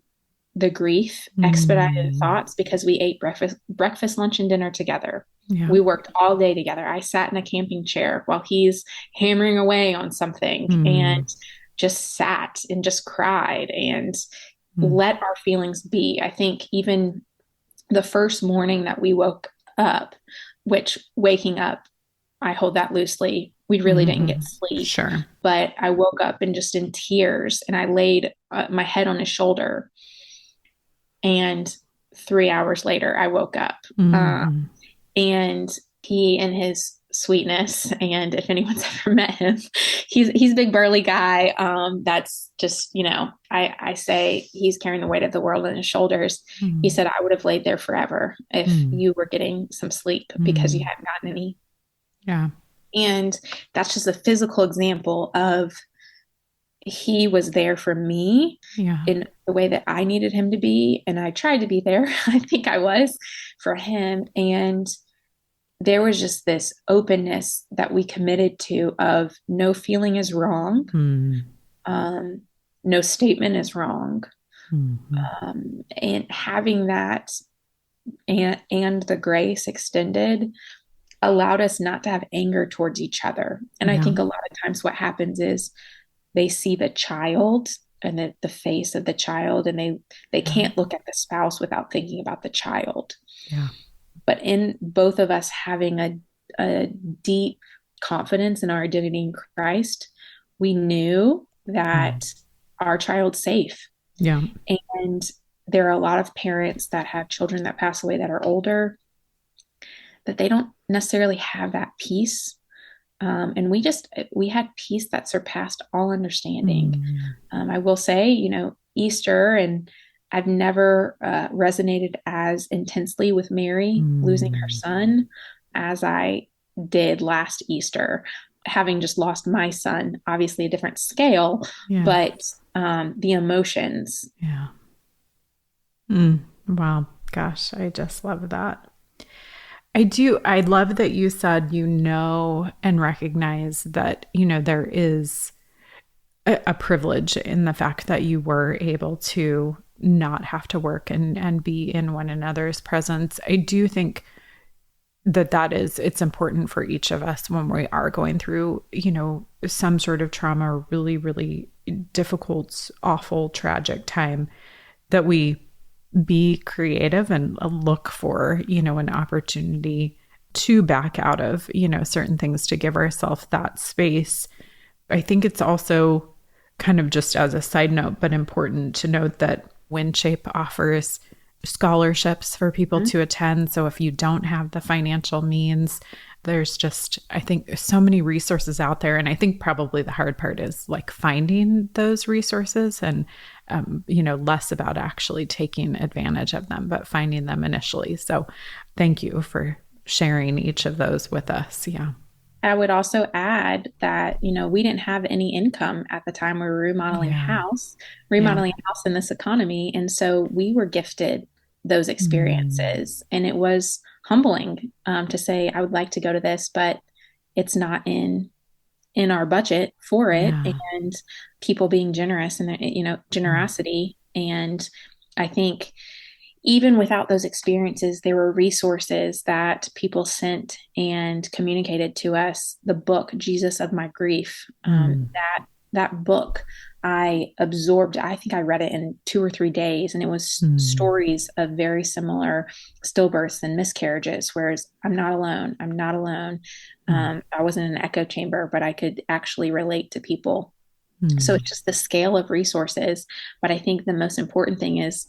the grief, expedited the Mm. thoughts because we ate breakfast, lunch, and dinner together. Yeah. We worked all day together. I sat in a camping chair while he's hammering away on something and Mm. just sat and just cried and Mm. let our feelings be. I think even the first morning that we woke up, which waking up, I hold that loosely. We really didn't get Mhm. sleep, Sure. but I woke up and just in tears and I laid my head on his shoulder. And 3 hours later, I woke up. Uh, Mhm. and he and his sweetness, and if anyone's ever met him, he's a big burly guy. That's just, I say he's carrying the weight of the world on his shoulders. He Mm. said, I would have laid there forever if Mm. you were getting some sleep because you Mm. hadn't gotten any. Yeah. And that's just a physical example of he was there for me Yeah. in the way that I needed him to be. And I tried to be there. I think I was for him. And there was just this openness that we committed to of no feeling is wrong. Mm. Um, no statement is wrong. Mhm. And having that and the grace extended allowed us not to have anger towards each other. And I Yeah. think a lot of times what happens is they see the child and the face of the child, and they Yeah. can't look at the spouse without thinking about the child. Yeah. But in both of us having a deep confidence in our identity in Christ, we knew Mm. that our child's safe. Yeah. And there are a lot of parents that have children that pass away that are older, that they don't necessarily have that peace. And we had peace that surpassed all understanding. Mm. I will say, Easter, and I've never resonated as intensely with Mary losing her Mm. son as I did last Easter, having just lost my son, obviously a different scale, Yeah. but the emotions. Yeah. Mm. Wow. Gosh, I just love that. I do. I love that you said, and recognize that, there is a privilege in the fact that you were able to not have to work and be in one another's presence. I do think it's important for each of us when we are going through, some sort of trauma or really, really difficult, awful, tragic time, that we be creative and look for, an opportunity to back out of, certain things, to give ourselves that space. I think it's also kind of just as a side note, but important to note that WindShape offers scholarships for people Mhm. to attend. So if you don't have the financial means, there's just, I think, so many resources out there. And I think probably the hard part is like finding those resources and, less about actually taking advantage of them, but finding them initially. So thank you for sharing each of those with us. Yeah. I would also add that, we didn't have any income at the time we were Yeah. Yeah. remodeling a house in this economy. And so we were gifted those Mm. experiences. And it was humbling to say, I would like to go to this, but it's not in our budget for it. Yeah. And people being generous and, Mm. generosity. And I think even without those experiences, there were resources that people sent and communicated to us. The book, Jesus of My Grief, Mm. that book I absorbed. I think I read it in 2 or 3 days, and it was Mm. stories of very similar stillbirths and miscarriages, whereas I'm not alone. I'm not alone. I wasn't in an echo chamber, but I could actually relate to people. So Mm. it's just the scale of resources. But I think the most important thing is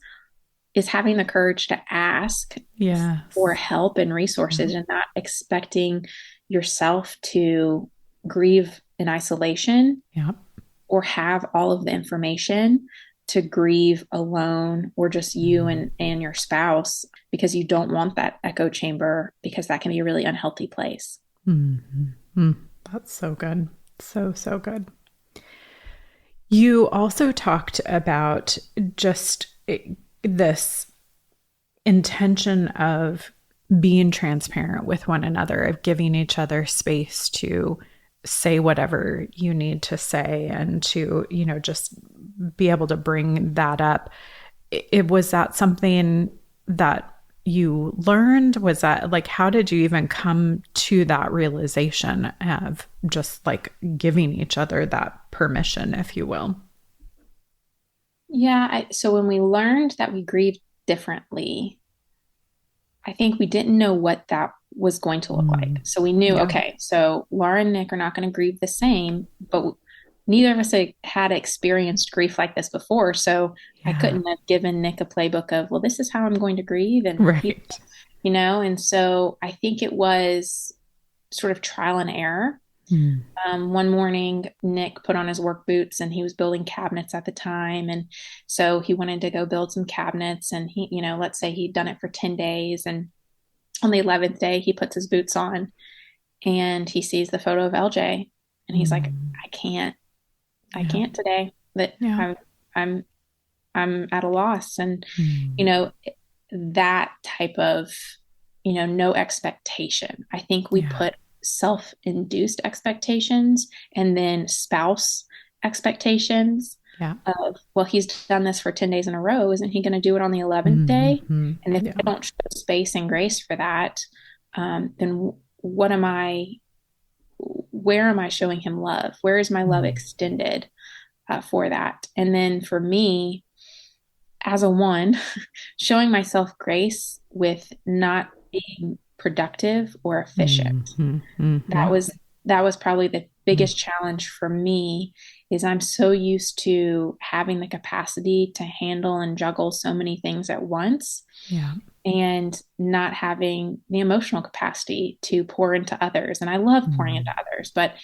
having the courage to ask for Yes. help and Yeah. resources and not expecting yourself to grieve in isolation Yeah. or have all of the information to grieve alone or just you Mm. and your spouse because you don't want that echo chamber because that can be a really unhealthy place. Mm. Mm. That's so good. So, so good. You also talked about just this intention of being transparent with one another, of giving each other space to say whatever you need to say and to, just be able to bring that up. It was that something that you learned? Was that like, how did you even come to that realization of just like giving each other that permission, if you will? Yeah. So when we learned that we grieve differently, I think we didn't know what that was going to look like. Mm. So we knew, Yeah. okay, so Laura and Nick are not going to grieve the same, but neither of us had experienced grief like this before. So I Yeah. couldn't have given Nick a playbook of, well, this is how I'm going to grieve. And Right. and so I think it was sort of trial and error. Mm. One morning, Nick put on his work boots and he was building cabinets at the time. And so he wanted to go build some cabinets. And let's say he'd done it for 10 days. And on the 11th day, he puts his boots on and he sees the photo of LJ. And he's like, Mm. I Yeah. can't today. That Yeah. I'm, I'm at a loss. And, you Mm. know, that type of, no expectation. I think we Yeah. put self-induced expectations and then spouse expectations Yeah. of, well, he's done this for 10 days in a row. Isn't he going to do it on the 11th day? Mm-hmm. And if Yeah. I don't show space and grace for that, then what am I, where am I showing him love? Where is my love Mm. extended for that? And then for me, as a one, showing myself grace with not being productive or efficient. Mm-hmm. Mm-hmm. That was probably the Mm. biggest challenge for me is I'm so used to having the capacity to handle and juggle so many things at once Yeah. and not having the emotional capacity to pour into others. And I love pouring Mm. into others, but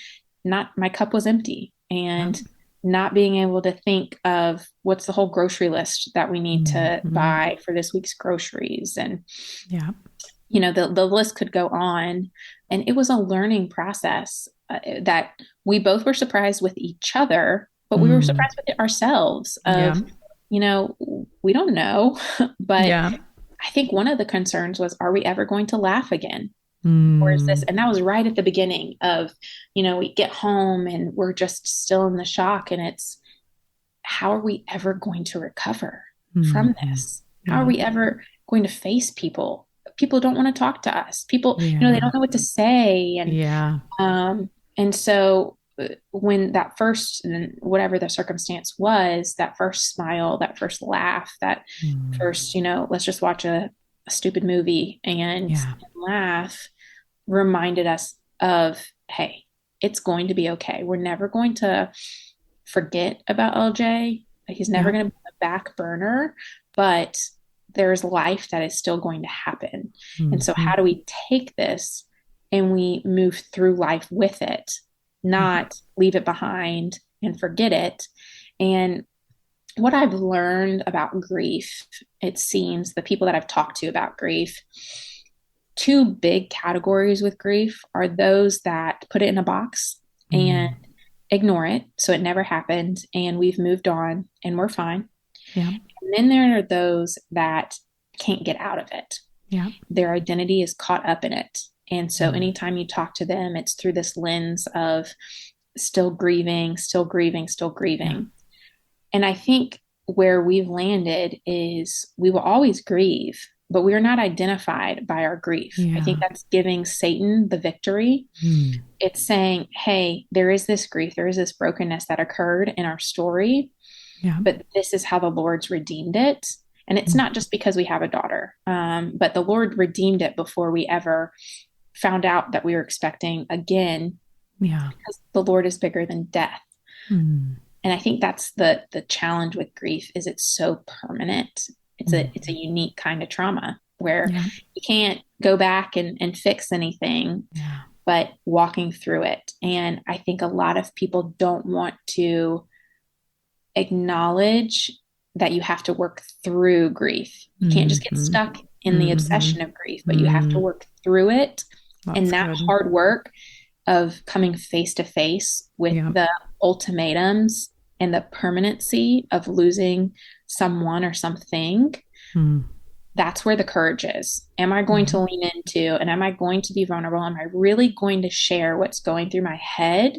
not my cup was empty Yeah. and not being able to think of what's the whole grocery list that we need to Mm-hmm. buy for this week's groceries. And, Yeah. the list could go on. And it was a learning process that we both were surprised with each other, but we were Mm. surprised with ourselves Yeah. of, we don't know. But Yeah. I think one of the concerns was, are we ever going to laugh again? Or is this, Mm. and that was right at the beginning of, we get home and we're just still in the shock. And it's, how are we ever going to recover from Mm-hmm. this? How are Yeah. we ever going to face people? People don't want to talk to us. People, they Yeah. don't know what to say. Yeah. And so when that first, whatever the circumstance was, that first smile, that first laugh, that Mm. first, let's just watch a stupid movie and Yeah. laugh reminded us of, hey, it's going to be okay. We're never going to forget about LJ. He's never Yeah. going to be a back burner, but there's life that is still going to happen. And so, Mm-hmm. how do we take this and we move through life with it, Yeah. not leave it behind and forget it? And what I've learned about grief, it seems the people that I've talked to about grief, two big categories with grief are those that put it in a box and Mm. ignore it. So it never happened and we've moved on and we're fine. Yeah. And then there are those that can't get out of it. Yeah. Their identity is caught up in it. And so Mm. anytime you talk to them, it's through this lens of still grieving, still grieving, still grieving. Yeah. And I think where we've landed is we will always grieve, but we are not identified by our grief. I think Yeah. that's giving Satan the victory. Mm. It's saying, hey, there is this grief, there is this brokenness that occurred in our story, Yeah. but this is how the Lord's redeemed it. And it's Mm. not just because we have a daughter, but the Lord redeemed it before we ever found out that we were expecting again. Yeah. Because the Lord is bigger than death. Mm. And I think that's the challenge with grief is it's so permanent. It's a unique kind of trauma where Yeah. you can't go back and fix anything, Yeah. but walking through it. And I think a lot of people don't want to acknowledge that you have to work through grief. You can't just get stuck in the obsession of grief, but you have to work through it. That's and that good. hard work of coming face to face with the ultimatums and the permanency of losing someone or something, that's where the courage is. Am I going to lean into, and am I going to be vulnerable? Am I really going to share what's going through my head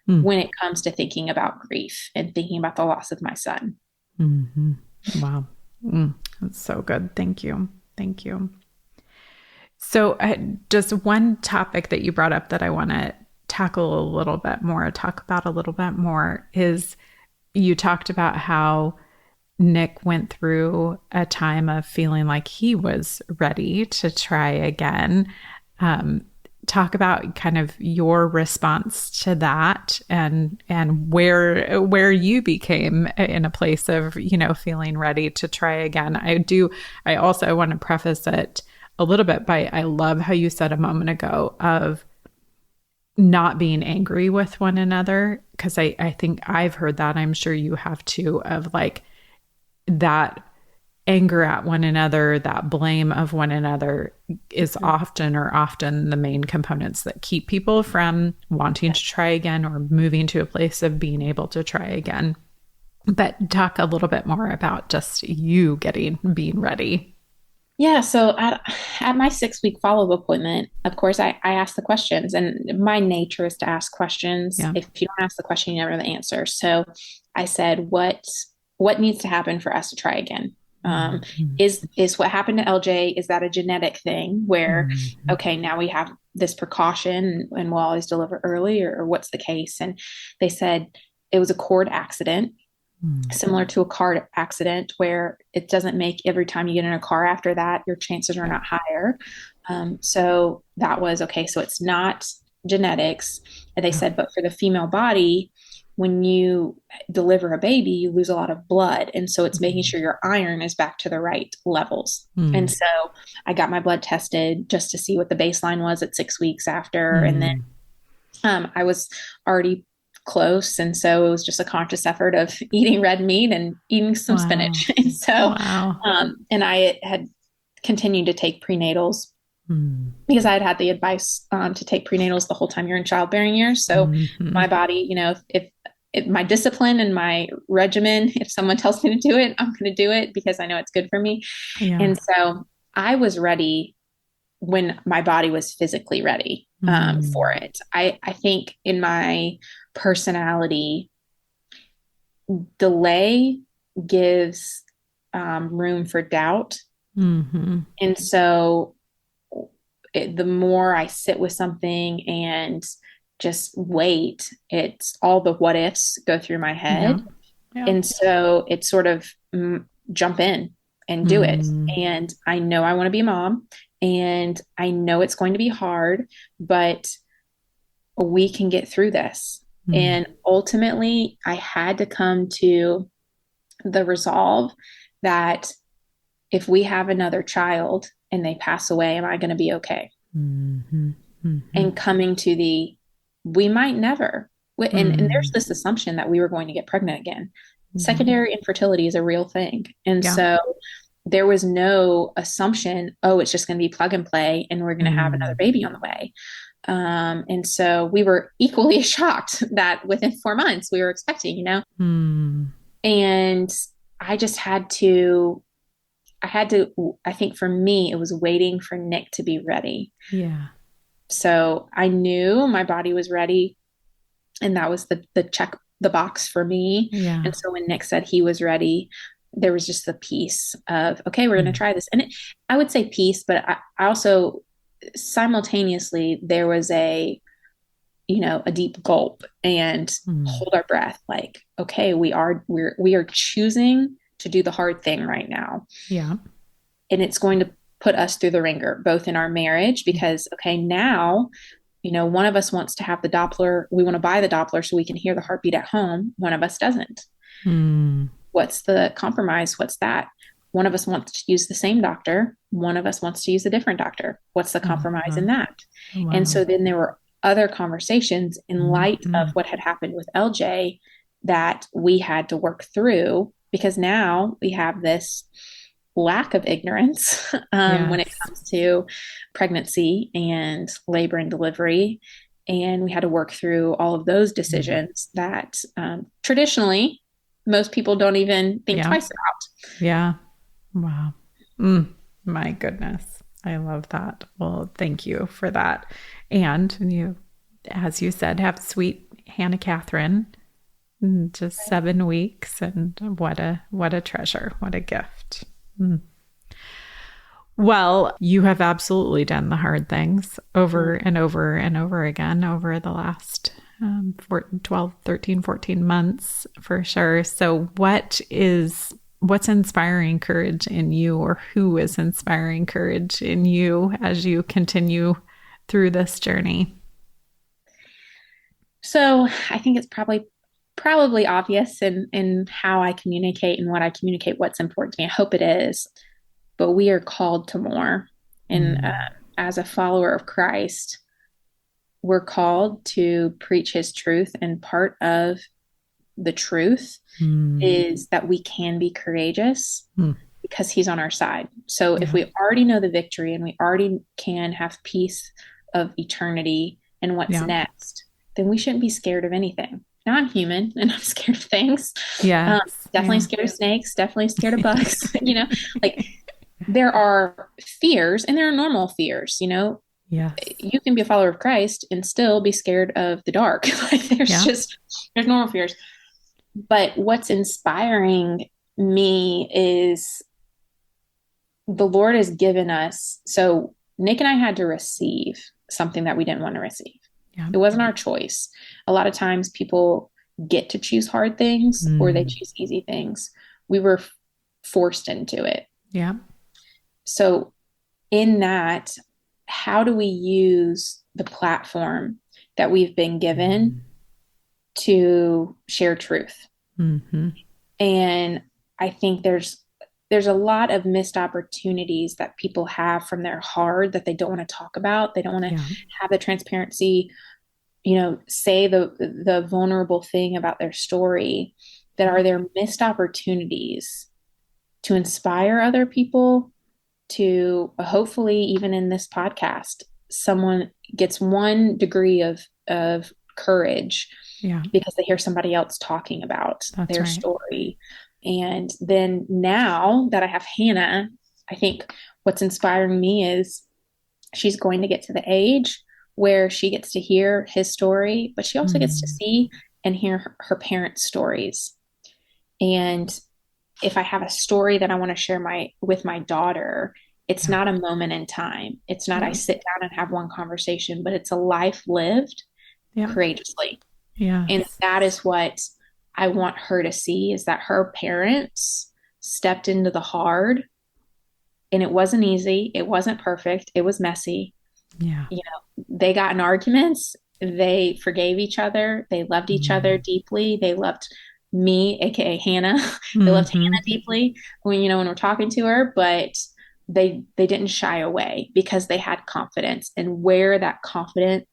when it comes to thinking about grief and thinking about the loss of my son? Wow. That's so good. Thank you. Thank you. So just one topic that you brought up that I want to tackle a little bit more, talk about a little bit more, is you talked about how Nick went through a time of feeling like he was ready to try again. Talk about kind of your response to that and where you became in a place of, feeling ready to try again. I also want to preface it a little bit by, I love how you said a moment ago of not being angry with one another, because I think I've heard that, I'm sure you have too, of like that anger at one another, that blame of one another is often the main components that keep people from wanting to try again or moving to a place of being able to try again. But talk a little bit more about just you being ready. Yeah. So at my 6-week follow-up appointment, of course, I asked the questions, and my nature is to ask questions. Yeah. If you don't ask the question, you never know the answer. So I said, what needs to happen for us to try again? Is what happened to LJ, is that a genetic thing where, okay, now we have this precaution and we'll always deliver early, or what's the case? And they said it was a cord accident, similar to a car accident, where it doesn't make every time you get in a car after that, your chances are not higher. So that was okay. So it's not genetics. And they said, but for the female body, when you deliver a baby, you lose a lot of blood. And so it's making sure your iron is back to the right levels. And so I got my blood tested just to see what the baseline was at 6 weeks after. And then I was already close. And so it was just a conscious effort of eating red meat and eating some spinach. And so, and I had continued to take prenatals because I had the advice to take prenatals the whole time you're in childbearing years. So my body, if my discipline and my regimen, if someone tells me to do it, I'm going to do it because I know it's good for me. Yeah. And so I was ready when my body was physically ready for it. I think in my personality, delay gives room for doubt. And so the more I sit with something and just wait, it's all the what ifs go through my head. Yeah. And so it's sort of jump in and do it. And I know I want to be a mom, and I know it's going to be hard, but we can get through this. And ultimately, I had to come to the resolve that if we have another child and they pass away, am I going to be okay? And coming to we might never. And there's this assumption that we were going to get pregnant again. Secondary infertility is a real thing. And so there was no assumption, it's just going to be plug and play and we're going to have another baby on the way. And so we were equally shocked that within 4 months we were expecting, and I just had to, I think for me, it was waiting for Nick to be ready. Yeah. So I knew my body was ready, and that was the check the box for me. Yeah. And so when Nick said he was ready, there was just the piece of, okay, we're going to try this. And I would say peace, but I also simultaneously, there was a deep gulp and hold our breath. Like, okay, we are choosing to do the hard thing right now. Yeah. And it's going to put us through the ringer, both in our marriage, because, okay, now, one of us wants to have the Doppler. We want to buy the Doppler so we can hear the heartbeat at home. One of us doesn't. What's the compromise? What's that? One of us wants to use the same doctor. One of us wants to use a different doctor. What's the compromise in that? Wow. And so then there were other conversations in light of what had happened with LJ that we had to work through, because now we have this lack of ignorance when it comes to pregnancy and labor and delivery. And we had to work through all of those decisions that traditionally most people don't even think twice about. Yeah. Wow. My goodness. I love that. Well, thank you for that. And you, as you said, have sweet Hannah Catherine, just 7 weeks. And what a treasure. What a gift. Well, you have absolutely done the hard things over and over and over again over the last 12, 13, 14 months for sure. So what's inspiring courage in you, or who is inspiring courage in you as you continue through this journey? So I think it's probably obvious in how I communicate and what I communicate, what's important to me. I hope it is, but we are called to more. And as a follower of Christ, we're called to preach his truth. And part of the truth is that we can be courageous because he's on our side. So if we already know the victory and we already can have peace of eternity and what's next, then we shouldn't be scared of anything. Now, I'm human and I'm scared of things. Definitely scared of snakes, definitely scared of bugs. Like there are fears, and there are normal fears. You can be a follower of Christ and still be scared of the dark. Like there's normal fears. But what's inspiring me is the Lord has given us. So Nick and I had to receive something that we didn't want to receive. It wasn't our choice. A lot of times people get to choose hard things or they choose easy things. We were forced into it. Yeah. So in that, how do we use the platform that we've been given to share truth? And I think there's a lot of missed opportunities that people have from their heart that they don't want to talk about. They don't want to have the transparency, say the vulnerable thing about their story, that are their missed opportunities to inspire other people, to hopefully, even in this podcast, someone gets 1 degree of courage because they hear somebody else talking about their story. And then now that I have Hannah, I think what's inspiring me is she's going to get to the age where she gets to hear his story, but she also gets to see and hear her parents' stories. And if I have a story that I want to share with my daughter, it's not a moment in time. It's not I sit down and have one conversation, but it's a life lived courageously. And that is what I want her to see, is that her parents stepped into the hard, and it wasn't easy. It wasn't perfect. It was messy. They got in arguments. They forgave each other. They loved each other deeply. They loved me, AKA Hannah. They loved Hannah deeply when we're talking to her, but they didn't shy away because they had confidence. And where that confidence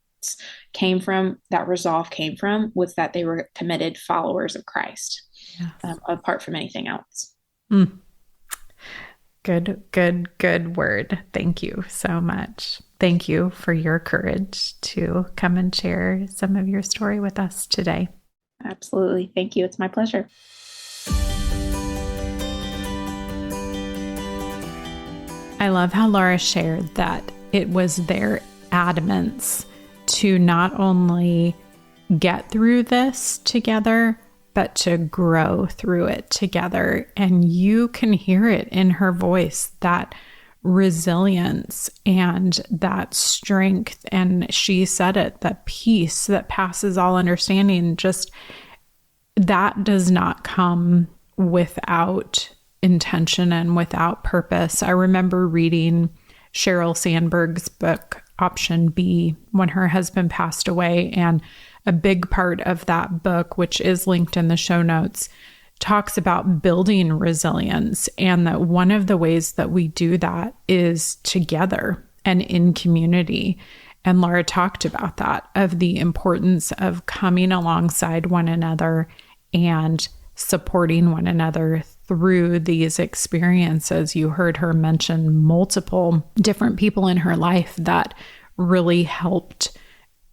came from, that resolve came from, was that they were committed followers of Christ, apart from anything else. Good word. Thank you so much. Thank you for your courage to come and share some of your story with us today. Absolutely. Thank you. It's my pleasure. I love how Laura shared that it was their adamance to not only get through this together, but to grow through it together. And you can hear it in her voice, that resilience and that strength. And she said it, that peace that passes all understanding, just that does not come without intention and without purpose. I remember reading Sheryl Sandberg's book, Option B, when her husband passed away. And a big part of that book, which is linked in the show notes, talks about building resilience, and that one of the ways that we do that is together and in community. And Laura talked about that, of the importance of coming alongside one another and supporting one another through these experiences. You heard her mention multiple different people in her life that really helped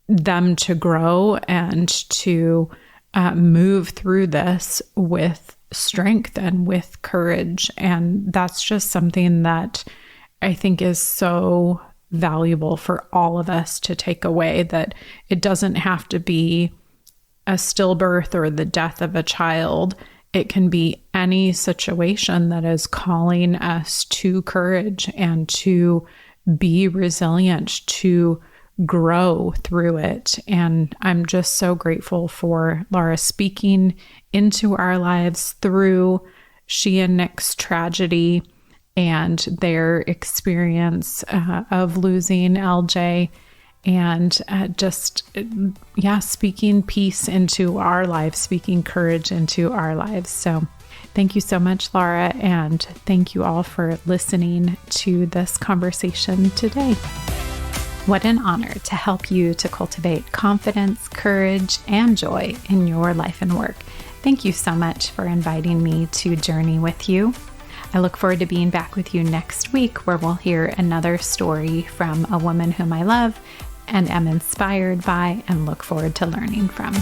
them to grow and to move through this with strength and with courage. And that's just something that I think is so valuable for all of us to take away, that it doesn't have to be a stillbirth or the death of a child. It can be any situation that is calling us to courage and to be resilient, to grow through it. And I'm just so grateful for Laura speaking into our lives through she and Nick's tragedy and their experience of losing LJ, and speaking peace into our lives, speaking courage into our lives. So thank you so much, Laura, and thank you all for listening to this conversation today. What an honor to help you to cultivate confidence, courage, and joy in your life and work. Thank you so much for inviting me to journey with you. I look forward to being back with you next week, where we'll hear another story from a woman whom I love and am inspired by and look forward to learning from.